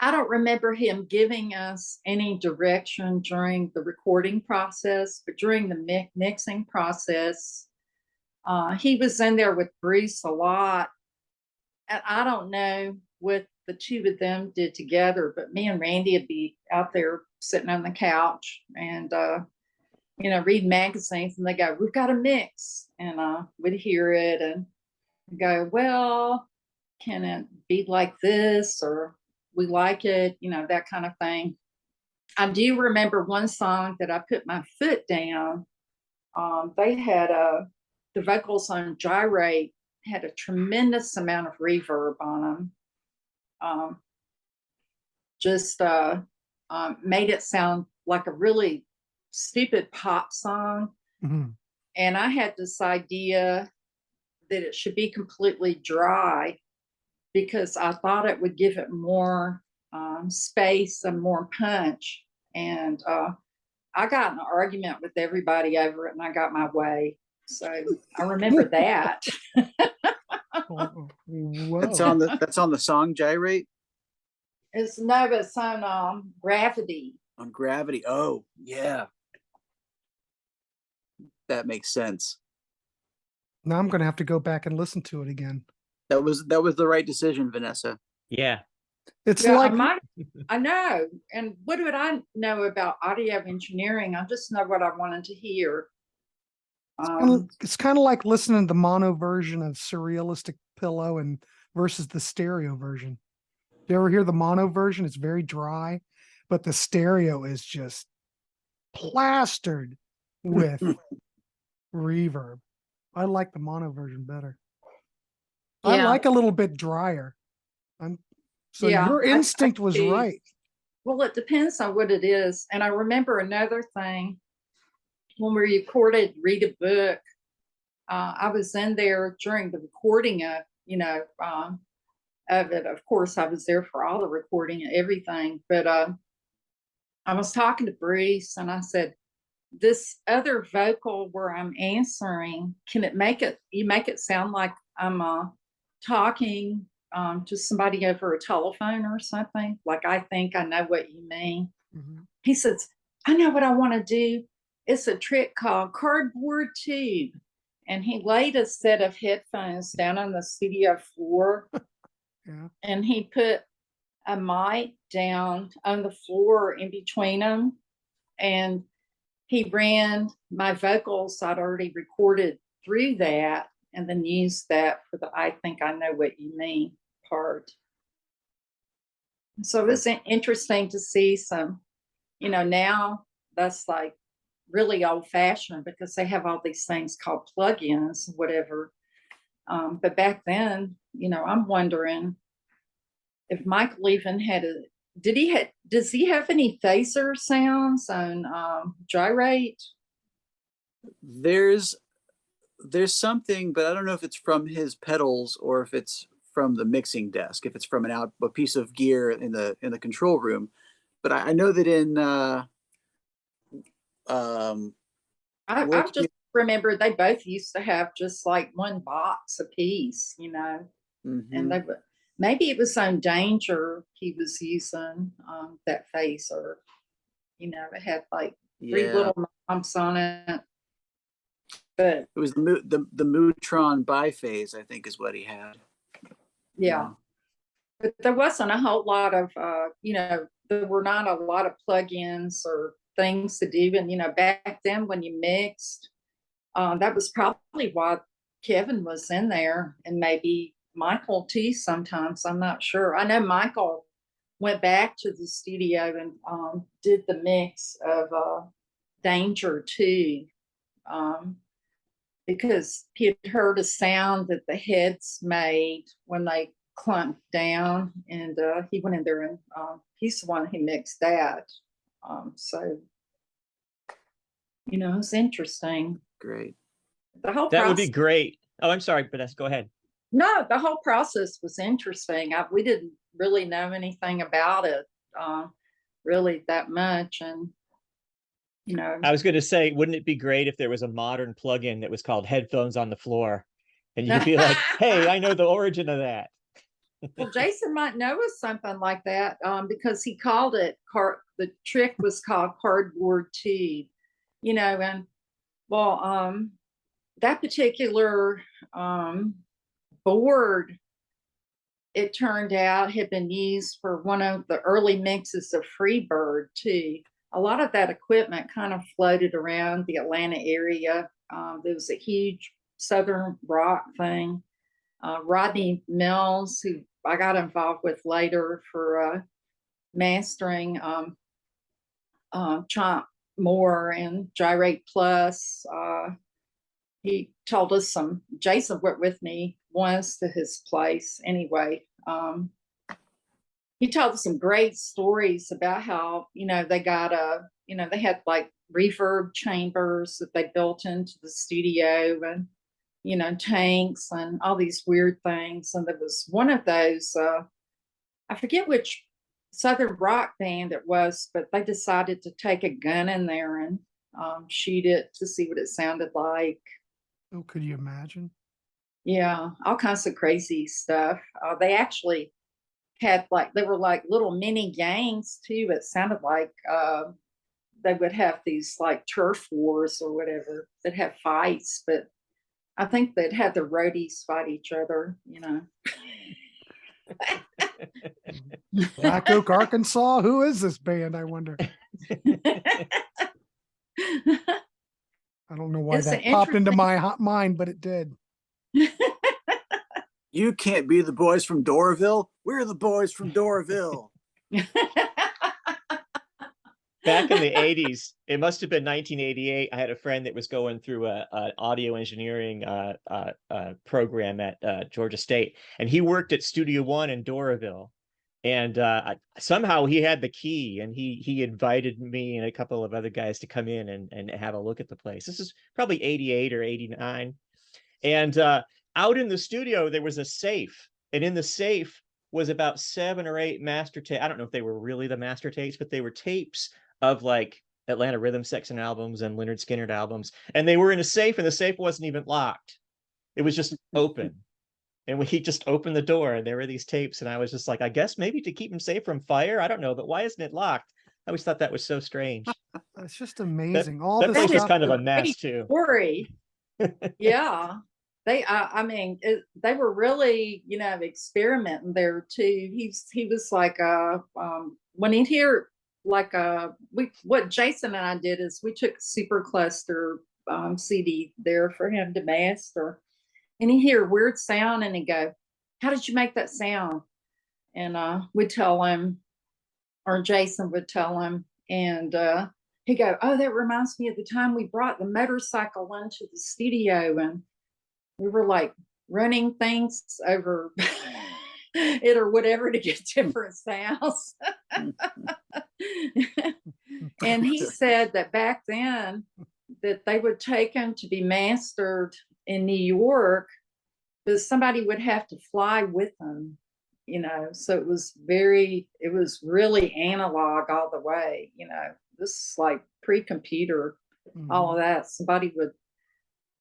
Speaker 3: I don't remember him giving us any direction during the recording process, but during the mixing process, he was in there with Bruce a lot. And I don't know what the two of them did together, but me and Randy would be out there sitting on the couch and, read magazines, and they go, "We've got a mix." And we'd hear it and go, "Well, can it be like this?" Or "We like it," that kind of thing. I do remember one song that I put my foot down. They had the vocals on Gyrate had a tremendous amount of reverb on them. Just made it sound like a really stupid pop song.
Speaker 1: Mhm.
Speaker 3: And I had this idea that it should be completely dry because I thought it would give it more space and more punch. And I got in an argument with everybody over it, and I got my way. So I remember that.
Speaker 1: Whoa.
Speaker 2: That's on the song Gyrate?
Speaker 3: It's on Gravity.
Speaker 2: On Gravity. Oh, yeah. That makes sense.
Speaker 1: Now I'm gonna have to go back and listen to it again.
Speaker 2: That was the right decision, Vanessa.
Speaker 4: Yeah.
Speaker 1: It's
Speaker 3: Yeah,
Speaker 1: like
Speaker 3: I know. And what would I know about audio engineering? I just know what I wanted to hear.
Speaker 1: it's kind of like listening to the mono version of Surrealistic Pillow and versus the stereo version. You ever hear the mono version? It's very dry, but the stereo is just plastered with reverb. I like the mono version better. I
Speaker 3: Yeah.
Speaker 1: like a little bit drier. So
Speaker 3: Yeah,
Speaker 1: your instinct was
Speaker 3: do.
Speaker 1: right.
Speaker 3: Well, it depends on what it is. And I remember another thing when we recorded Read a Book. I was in there during the recording of it. Of course, I was there for all the recording and everything. But I was talking to Bruce, and I said, "This other vocal where I'm answering, can it make it sound like I'm talking to somebody over a telephone or something? Like, I think I know what you mean."
Speaker 1: Mhm.
Speaker 3: He says, "I know what I want to do. It's a trick called cardboard tube." And he laid a set of headphones down on the studio floor.
Speaker 1: Yeah.
Speaker 3: And he put a mic down on the floor in between them. And he ran my vocals I'd already recorded through that and then used that for the "I think I know what you mean" part. So it was interesting to see some, now that's like really old fashioned because they have all these things called plugins, whatever. But back then, I'm wondering if Michael even had does he have any phaser sounds on Gyrate?
Speaker 2: There's something, but I don't know if it's from his pedals or if it's from the mixing desk, if it's from a piece of gear in the control room. But I know that in
Speaker 3: I just remember they both used to have just like one box a piece, and they would, maybe it was on Danger he was using that phaser. It had like three little knobs on it. But
Speaker 2: it was the Mootron biphase, I think, is what he had.
Speaker 3: Yeah. But there wasn't a whole lot of there were not a lot of plugins or things to do. And back then when you mixed, that was probably why Kevin was in there, and maybe Michael too sometimes. I'm not sure. I know Michael went back to the studio and did the mix of Danger too. Because he had heard a sound that the heads made when they clumped down, and he went in there and he's the one who mixed that. So it's interesting.
Speaker 2: Great.
Speaker 3: The whole
Speaker 4: That would be great. Oh, I'm sorry, Vanessa, go ahead.
Speaker 3: No, the whole process was interesting. We didn't really know anything about it. really that much. And, you know,
Speaker 4: I was going to say, wouldn't it be great if there was a modern plugin that was called Headphones on the Floor? And you could be like, hey, I know the origin of that.
Speaker 3: well, Jason might know of something like that, because he called it the trick was called cardboard tube, you know, and well, that particular board, it turned out, had been used for one of the early mixes of Freebird too. A lot of that equipment kind of floated around the Atlanta area. There was a huge Southern rock thing. Rodney Mills, who I got involved with later for mastering Chomp Moore and Gyrate Plus. He told us Jason went with me once to his place anyway. He told us some great stories about how, you know, they got they had like reverb chambers that they built into the studio, and, you know, tanks and all these weird things. And there was one of those, I forget which Southern rock band it was, but they decided to take a gun in there and shoot it to see what it sounded like.
Speaker 1: Oh, could you imagine?
Speaker 3: Yeah, all kinds of crazy stuff. They actually had they were like little mini gangs too. It sounded like they would have these like turf wars or whatever. They'd have fights, but I think they'd have the roadies fight each other, you know.
Speaker 1: Black Oak, Arkansas. Who is this band? I wonder. I don't know why
Speaker 3: It's
Speaker 1: that
Speaker 3: an
Speaker 1: popped into
Speaker 3: interesting-
Speaker 1: my hot mind, but it did.
Speaker 2: You can't be the boys from Doraville. We're the boys from Doraville.
Speaker 4: Back in the 80s, it must have been 1988. I had a friend that was going through an audio engineering program at Georgia State, and he worked at Studio One in Doraville. And somehow he had the key, and he invited me and a couple of other guys to come in and have a look at the place. This is probably 88 or 89. And out in the studio, there was a safe. And in the safe was about 7 or 8 master tapes. I don't know if they were really the master tapes, but they were tapes of like Atlanta Rhythm Section albums and Lynyrd Skynyrd albums. And they were in a safe, and the safe wasn't even locked. It was just open. And he just opened the door, and there were these tapes. And I was just like, I guess maybe to keep them safe from fire. I don't know, but why isn't it locked? I always thought that was so strange.
Speaker 1: It's just amazing. All
Speaker 4: That
Speaker 1: this
Speaker 4: place was
Speaker 1: stuff.
Speaker 4: kind of a mess too.
Speaker 3: Story. Yeah. I mean, they were really, you know, experimenting there too. He was like, when he'd hear like, what Jason and I did is we took Super Cluster CD there for him to master, and he'd hear a weird sound and he'd go, how did you make that sound? And we'd tell him, or Jason would tell him, and he'd go, oh, that reminds me of the time we brought the motorcycle into the studio, and we were like running things over it or whatever to get different sounds. And he said that back then that they would take them to be mastered in New York, but somebody would have to fly with them, you know. So it was really analog all the way, you know. This is like pre-computer, all of that. Somebody would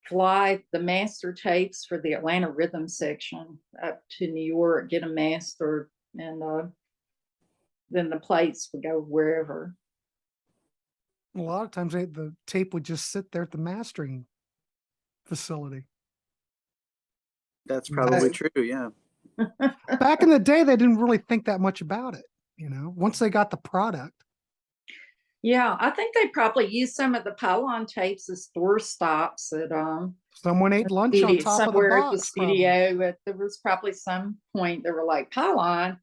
Speaker 3: fly the master tapes for the Atlanta Rhythm Section up to New York, get them mastered, and then the plates would go wherever.
Speaker 1: A lot of times the tape would just sit there at the mastering facility.
Speaker 2: That's probably true, yeah.
Speaker 1: Back in the day, they didn't really think that much about it, you know, once they got the product.
Speaker 3: Yeah, I think they probably used some of the Pylon tapes as door stops at
Speaker 1: Someone ate lunch on top of the
Speaker 3: somewhere at the
Speaker 1: box.
Speaker 3: studio. But there was probably some point they were like, Pylon,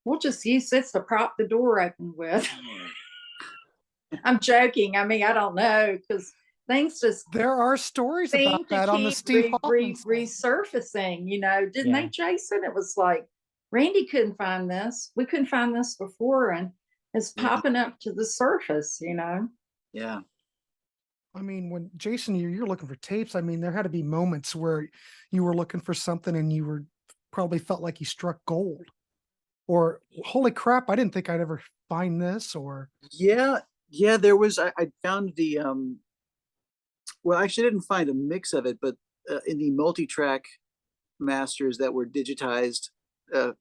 Speaker 3: we'll just use this to prop the door open with. I'm joking. I mean, I don't know, because things just
Speaker 1: There are stories
Speaker 3: seem
Speaker 1: about
Speaker 3: to
Speaker 1: that on the
Speaker 3: keep
Speaker 1: Steve Hoffman side.
Speaker 3: resurfacing, you know, didn't they, Jason? It was like, Randy couldn't find this. We couldn't find this before, and it's popping up to the surface, you know?
Speaker 2: Yeah.
Speaker 1: I mean, when Jason, you're looking for tapes, I mean, there had to be moments where you were looking for something and you probably felt like you struck gold. Or, holy crap, I didn't think I'd ever find this or?
Speaker 2: Yeah, there was. I found the well, actually, I didn't find a mix of it, but in the multi-track masters that were digitized, uh,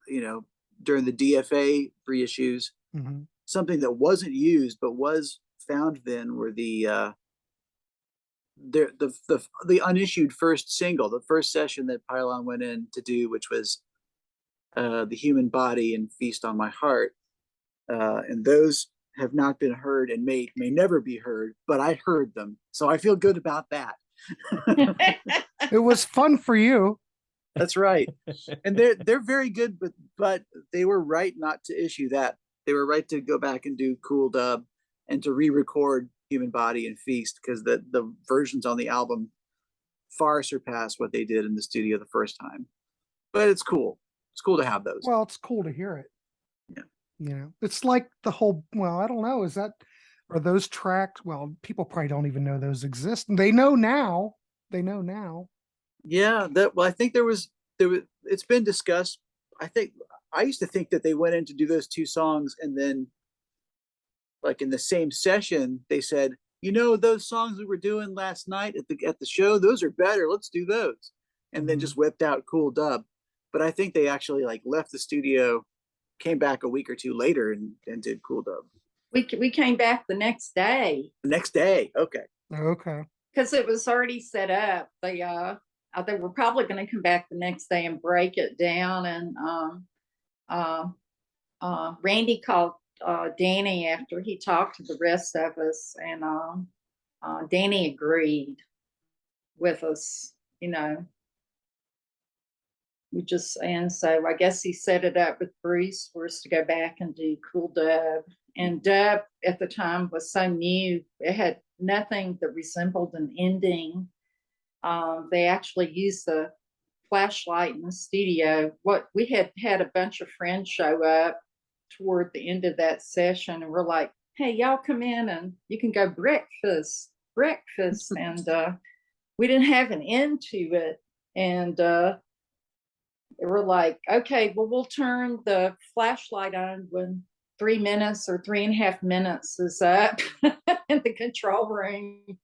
Speaker 2: you know, during the DFA reissues,
Speaker 1: Mhm.
Speaker 2: something that wasn't used but was found then were the unissued first single, the first session that Pylon went in to do, which was The Human Body and Feast on My Heart. And those have not been heard and may never be heard, but I heard them. So I feel good about that.
Speaker 1: It was fun for you.
Speaker 2: That's right. And they're very good, but they were right not to issue that. They were right to go back and do Cool Dub and to re-record Human Body and Feast, because the versions on the album far surpass what they did in the studio the first time. But it's cool. It's cool to have those.
Speaker 1: Well, it's cool to hear it.
Speaker 2: Yeah.
Speaker 1: You know, it's like the whole, well, I don't know, are those tracks, well, people probably don't even know those exist. They know now.
Speaker 2: Yeah, I think there was it's been discussed. I used to think that they went in to do those two songs, and then like in the same session they said, those songs we were doing last night at the show, those are better, let's do those. And then just whipped out Cool Dub. But I think they actually like left the studio, came back a week or two later and did Cool Dub.
Speaker 3: We came back the next day.
Speaker 2: The next day, okay.
Speaker 3: Because it was already set up. They were probably going to come back the next day and break it down. And Randy called Danny after he talked to the rest of us, and Danny agreed with us. And so I guess he set it up with Bruce for us to go back and do Cool Dub. And Dub at the time was so new; it had nothing that resembled an ending. They actually used the flashlight in the studio. What we had a bunch of friends show up toward the end of that session, and we're like, "Hey, y'all come in and you can go breakfast." And we didn't have an end to it, and we're like, "Okay, well, we'll turn the flashlight on when 3 minutes or 3.5 minutes is up in the control room."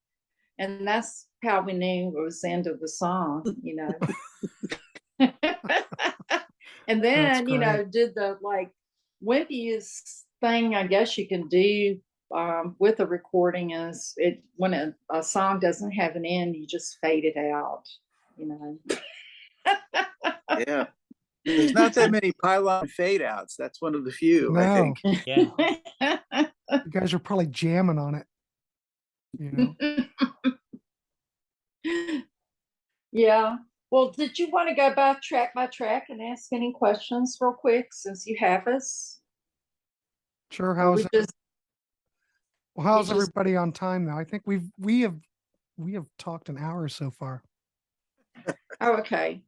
Speaker 3: And that's how we knew it was the end of the song, And then, did the like wimpiest thing I guess you can do with a recording is when a song doesn't have an end, you just fade it out,
Speaker 2: Yeah. There's not that many Pylon fade outs. That's one of the few,
Speaker 1: No.
Speaker 2: I think.
Speaker 4: Yeah.
Speaker 1: You guys are probably jamming on it.
Speaker 3: Yeah. Well, did you want to go by track and ask any questions real quick since you have us?
Speaker 1: Sure.
Speaker 3: Or
Speaker 1: How's everybody on time now? I think we have talked an hour so far.
Speaker 3: Oh, okay.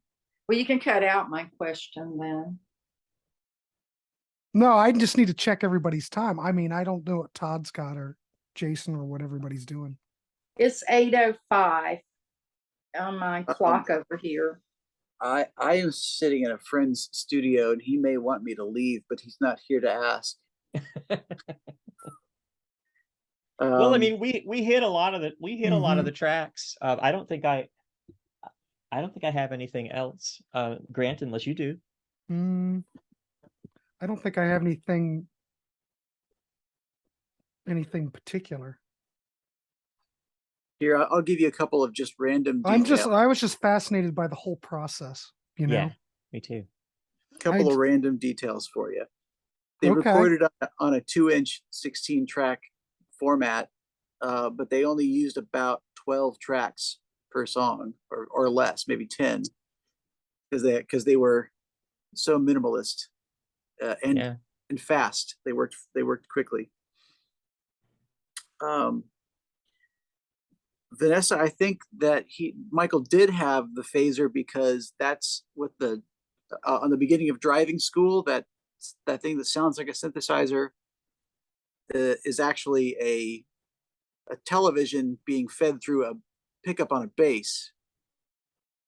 Speaker 3: Well, you can cut out my question then.
Speaker 1: No, I just need to check everybody's time. I mean, I don't know what Todd's got or Jason or what everybody's doing.
Speaker 3: It's 8:05 on my clock over here.
Speaker 2: I am sitting in a friend's studio, and he may want me to leave, but he's not here to ask.
Speaker 4: Well, I mean, we hit a lot of the tracks. I don't think I have anything else, Grant, unless you do.
Speaker 1: I don't think I have anything particular.
Speaker 2: Here, I'll give you a couple of just random details.
Speaker 1: I was just fascinated by the whole process,
Speaker 4: Yeah, me too.
Speaker 2: A couple of random details for you. They recorded on a 2-inch 16-track format, but they only used about 12 tracks per song, or less, maybe 10, because they were so minimalist and fast. They worked quickly. Vanessa, I think that Michael did have the phaser, because that's what on the beginning of driving school, that thing that sounds like a synthesizer is actually a television being fed through a pickup on a bass.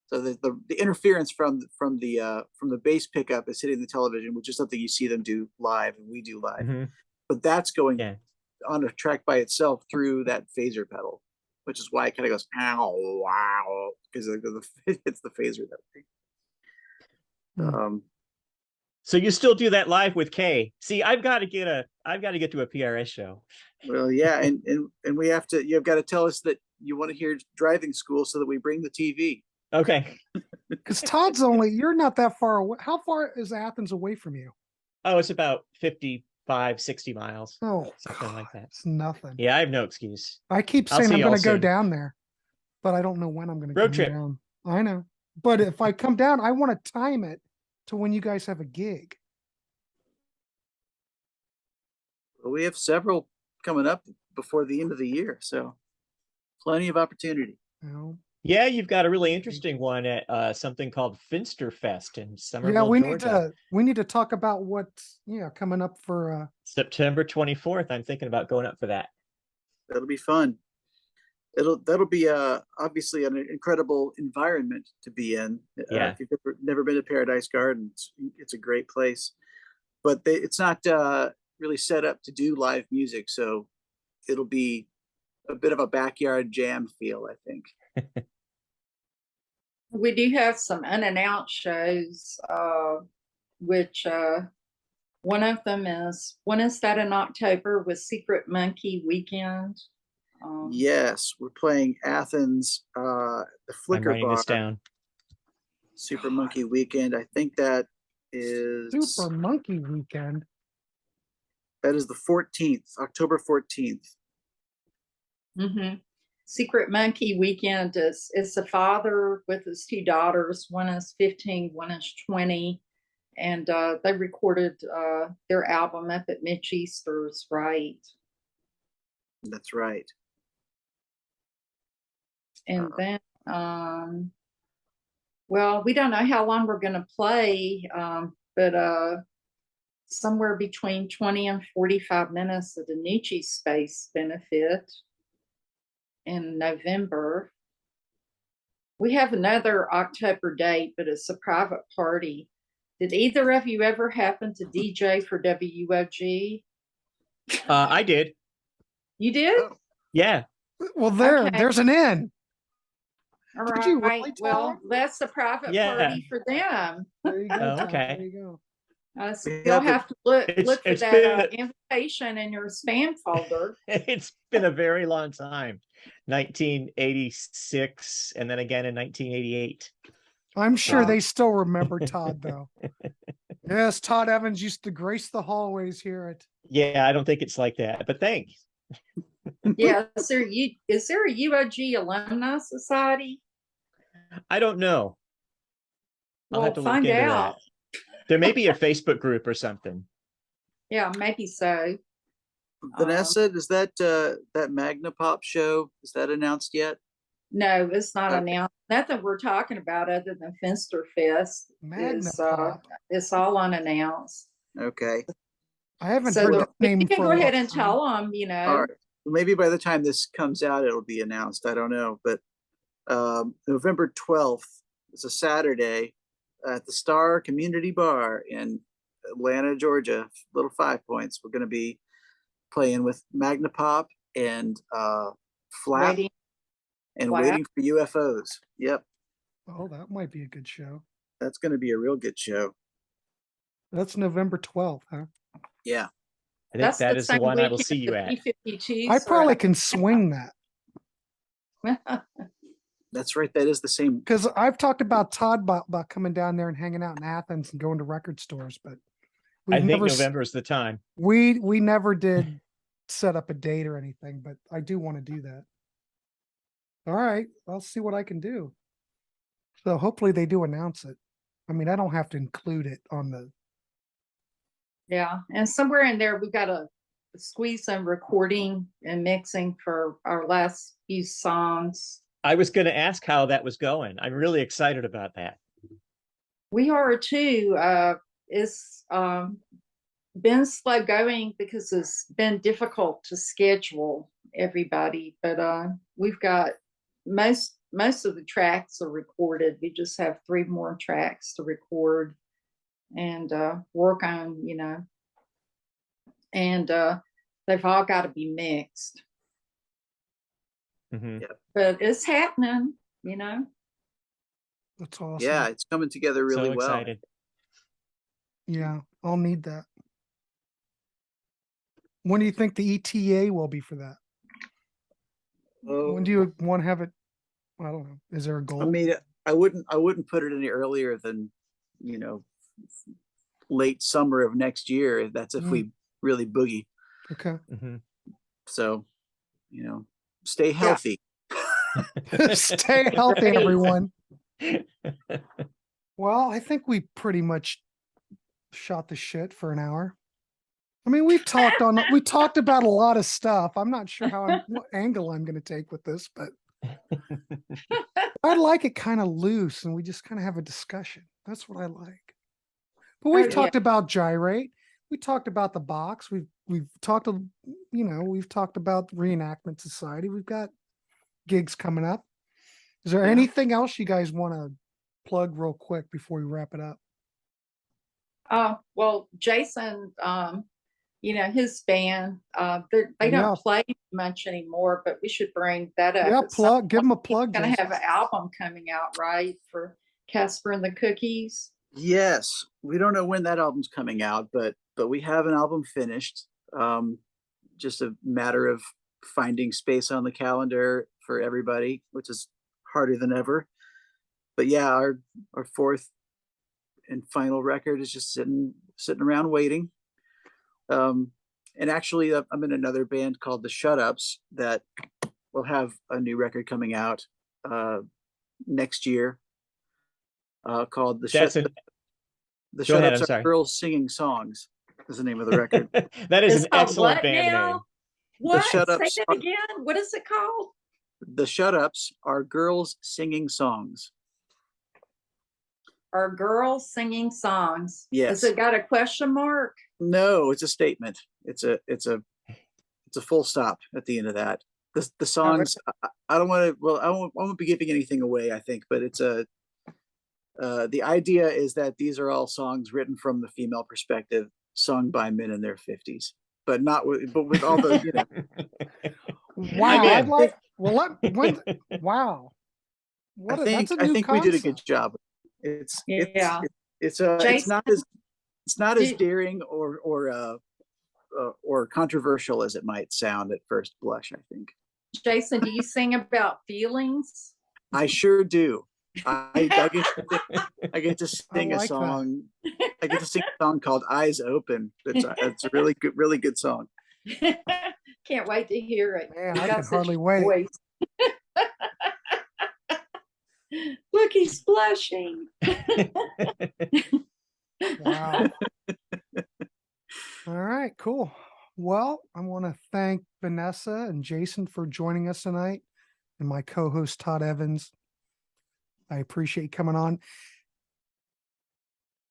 Speaker 2: So the interference from the bass pickup is hitting the television, which is something you see them do live and we do live.
Speaker 4: Mhm.
Speaker 2: But that's going
Speaker 4: Yeah.
Speaker 2: on a track by itself through that phaser pedal, which is why it kind of goes ow wow, because it's the phaser that way.
Speaker 4: So you still do that live with Kay? See, I've got to get to a PRS show.
Speaker 2: Well, yeah, and we have to. You've got to tell us that you want to hear driving school so that we bring the TV.
Speaker 4: Okay.
Speaker 1: Because Todd's you're not that far away. How far is Athens away from you?
Speaker 4: Oh, it's about 55, 60 miles.
Speaker 1: Oh,
Speaker 4: Something like that.
Speaker 1: It's nothing.
Speaker 4: Yeah, I have no excuse.
Speaker 1: I keep
Speaker 4: I'll
Speaker 1: saying
Speaker 4: see
Speaker 1: I'm
Speaker 4: y'all
Speaker 1: going to go
Speaker 4: soon.
Speaker 1: down there, but I don't know when I'm going to
Speaker 4: Road
Speaker 1: come
Speaker 4: trip.
Speaker 1: down. I know. But if I come down, I want to time it to when you guys have a gig.
Speaker 2: Well, we have several coming up before the end of the year, so plenty of opportunity.
Speaker 1: You know?
Speaker 4: Yeah, you've got a really interesting one at something called Finsterfest in Somerville,
Speaker 1: Yeah,
Speaker 4: Georgia.
Speaker 1: we need to talk about what's coming up for
Speaker 4: September 24th. I'm thinking about going up for that.
Speaker 2: That'll be fun. That'll be obviously an incredible environment to be in.
Speaker 4: Yeah.
Speaker 2: If you've never been to Paradise Gardens, it's a great place, but it's not really set up to do live music, so it'll be a bit of a backyard jam feel, I think.
Speaker 3: We do have some unannounced shows, which one of them is, when is that in October, with Secret Monkey Weekend?
Speaker 2: Yes, we're playing Athens, the
Speaker 4: I'm
Speaker 2: Flicker
Speaker 4: writing
Speaker 2: Bar,
Speaker 4: this down.
Speaker 2: Super Monkey Weekend. I think that is
Speaker 1: Super Monkey Weekend.
Speaker 2: That is the 14th, October 14th.
Speaker 3: Mm-hmm. Secret Monkey Weekend is a father with his two daughters. One is 15, one is 20. And they recorded their album up at Mitch Easter's, right?
Speaker 2: That's right.
Speaker 3: And then, well, we don't know how long we're going to play, but somewhere between 20 and 45 minutes at the Nietzsche Space benefit in November. We have another October date, but it's a private party. Did either of you ever happen to DJ for WOG?
Speaker 4: I did.
Speaker 3: You did?
Speaker 2: Oh.
Speaker 4: Yeah.
Speaker 1: Well,
Speaker 3: Okay.
Speaker 1: there's an N.
Speaker 3: All
Speaker 1: Did
Speaker 3: right.
Speaker 1: you really,
Speaker 3: Well,
Speaker 1: Todd?
Speaker 3: that's the private
Speaker 4: Yeah.
Speaker 3: party for them.
Speaker 1: There you go.
Speaker 4: Oh,
Speaker 1: Todd,
Speaker 4: okay.
Speaker 1: There you go.
Speaker 3: So
Speaker 2: We
Speaker 3: you'll
Speaker 2: have
Speaker 3: have to look for
Speaker 4: it's
Speaker 3: that
Speaker 4: been-
Speaker 3: invitation in your spam folder.
Speaker 4: It's been a very long time. 1986 and then again in 1988.
Speaker 1: I'm sure
Speaker 3: Wow.
Speaker 1: they still remember Todd, though. Yes, Todd Evans used to grace the hallways here at.
Speaker 4: Yeah, I don't think it's like that, but thanks.
Speaker 3: Yeah, is there a UOG alumni society?
Speaker 4: I don't know. I'll have to look
Speaker 3: Find
Speaker 4: into
Speaker 3: out.
Speaker 4: that. There may be a Facebook group or something.
Speaker 3: Yeah, maybe so.
Speaker 2: Vanessa, does that Magna Pop show, is that announced yet?
Speaker 3: No, it's not
Speaker 2: Okay.
Speaker 3: announced. Nothing we're talking about other than Finster Fest
Speaker 1: Magna
Speaker 3: is
Speaker 1: Pop.
Speaker 3: it's all unannounced.
Speaker 2: Okay.
Speaker 1: I haven't
Speaker 3: So
Speaker 1: heard that
Speaker 3: you
Speaker 1: name
Speaker 3: can
Speaker 1: for
Speaker 3: go
Speaker 1: a
Speaker 3: ahead
Speaker 1: long
Speaker 3: and
Speaker 1: time.
Speaker 3: tell them,
Speaker 2: All right. Well, maybe by the time this comes out, it'll be announced. I don't know. But November 12th is a Saturday at the Star Community Bar in Atlanta, Georgia, Little 5 Points. We're going to be playing with Magna Pop and Flap
Speaker 3: Waiting.
Speaker 2: and
Speaker 3: Flap.
Speaker 2: Waiting for UFOs. Yep.
Speaker 1: Oh, that might be a good show.
Speaker 2: That's going to be a real good show.
Speaker 1: That's November 12th, huh?
Speaker 2: Yeah.
Speaker 4: I think that is the one I will see you at.
Speaker 1: I probably can swing that.
Speaker 2: That's right. That is the same.
Speaker 1: Because I've talked about Todd about coming down there and hanging out in Athens and going to record stores, but
Speaker 4: I
Speaker 1: we've
Speaker 4: think
Speaker 1: never
Speaker 4: November is the time.
Speaker 1: we never did set up a date or anything, but I do want to do that. All right, I'll see what I can do. So hopefully they do announce it. I mean, I don't have to include it on the.
Speaker 3: Yeah, and somewhere in there we've got to squeeze some recording and mixing for our last few songs.
Speaker 4: I was going to ask how that was going. I'm really excited about that.
Speaker 3: We are too. It's been slow going because it's been difficult to schedule everybody, but we've got most most of the tracks are recorded. We just have 3 more tracks to record and work on, and they've all got to be mixed.
Speaker 4: Mhm.
Speaker 2: Yeah.
Speaker 3: But it's happening,
Speaker 1: That's awesome.
Speaker 2: Yeah, it's coming together really
Speaker 4: So
Speaker 2: well.
Speaker 4: excited.
Speaker 1: Yeah, I'll need that. When do you think the ETA will be for that? When do you want to have it? I don't know. Is there a goal?
Speaker 2: I mean, I wouldn't put it any earlier than, late summer of next year. That's if we really boogie.
Speaker 1: Okay.
Speaker 4: Mhm.
Speaker 2: So, stay healthy.
Speaker 1: Stay healthy, everyone. Well, I think we pretty much shot the shit for an hour. I mean, we talked about a lot of stuff. I'm not sure what angle I'm going to take with this, but I like it kind of loose and we just kind of have a discussion. That's what I like. But we've talked about Gyrate. We talked about the box. We've talked, we've talked about the Reenactment Society. We've got gigs coming up. Is there anything else you guys want to plug real quick before we wrap it up?
Speaker 3: Well, Jason, his band, they don't play much anymore, but we should bring that up.
Speaker 1: Yeah, give them a plug.
Speaker 3: Going to have an album coming out, right, for Casper and the Cookies?
Speaker 2: Yes, we don't know when that album's coming out, but we have an album finished. Just a matter of finding space on the calendar for everybody, which is harder than ever. But yeah, our 4th and final record is just sitting around waiting. And actually, I'm in another band called the Shut Ups that will have a new record coming out next year. Called the Shut Ups are Girls Singing Songs is the name of the record.
Speaker 4: That is an excellent band name.
Speaker 3: What? Say that again. What is it called?
Speaker 2: The Shut Ups are Girls Singing Songs.
Speaker 3: Are girls singing songs?
Speaker 2: Yes.
Speaker 3: Has it got a question mark?
Speaker 2: No, it's a statement. It's a full stop at the end of that. The songs. I don't want to. Well, I won't be giving anything away. I think, but it's the idea is that these are all songs written from the female perspective, sung by men in their 50s, but with all the
Speaker 1: Wow! Wow!
Speaker 2: I think we did a good job. It's not as daring or controversial as it might sound at first blush. I think.
Speaker 3: Jason, do you sing about feelings?
Speaker 2: I sure do. I get to sing a song. I get to sing a song called "Eyes Open." It's a really good song.
Speaker 3: Can't wait to hear it.
Speaker 1: Man, I can hardly wait.
Speaker 3: Look, he's blushing.
Speaker 1: Wow. All right, cool. Well, I want to thank Vanessa and Jason for joining us tonight, and my co-host Todd Evans. I appreciate you coming on.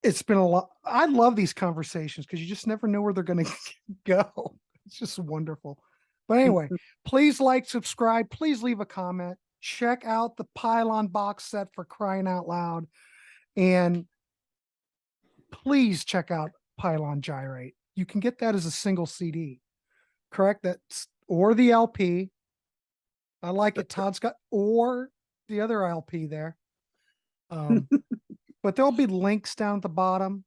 Speaker 1: It's been a lot. I love these conversations because you just never know where they're going to go. It's just wonderful. But anyway, please like, subscribe, please leave a comment. Check out the Pylon box set, for crying out loud. And please check out Pylon Gyrate. You can get that as a single CD, correct? Or the LP. I like it. Todd's got, or the other LP there. But there'll be links down at the bottom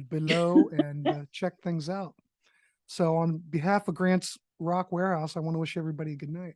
Speaker 1: below and check things out. So on behalf of Grant's Rock Warehouse, I want to wish everybody a good night.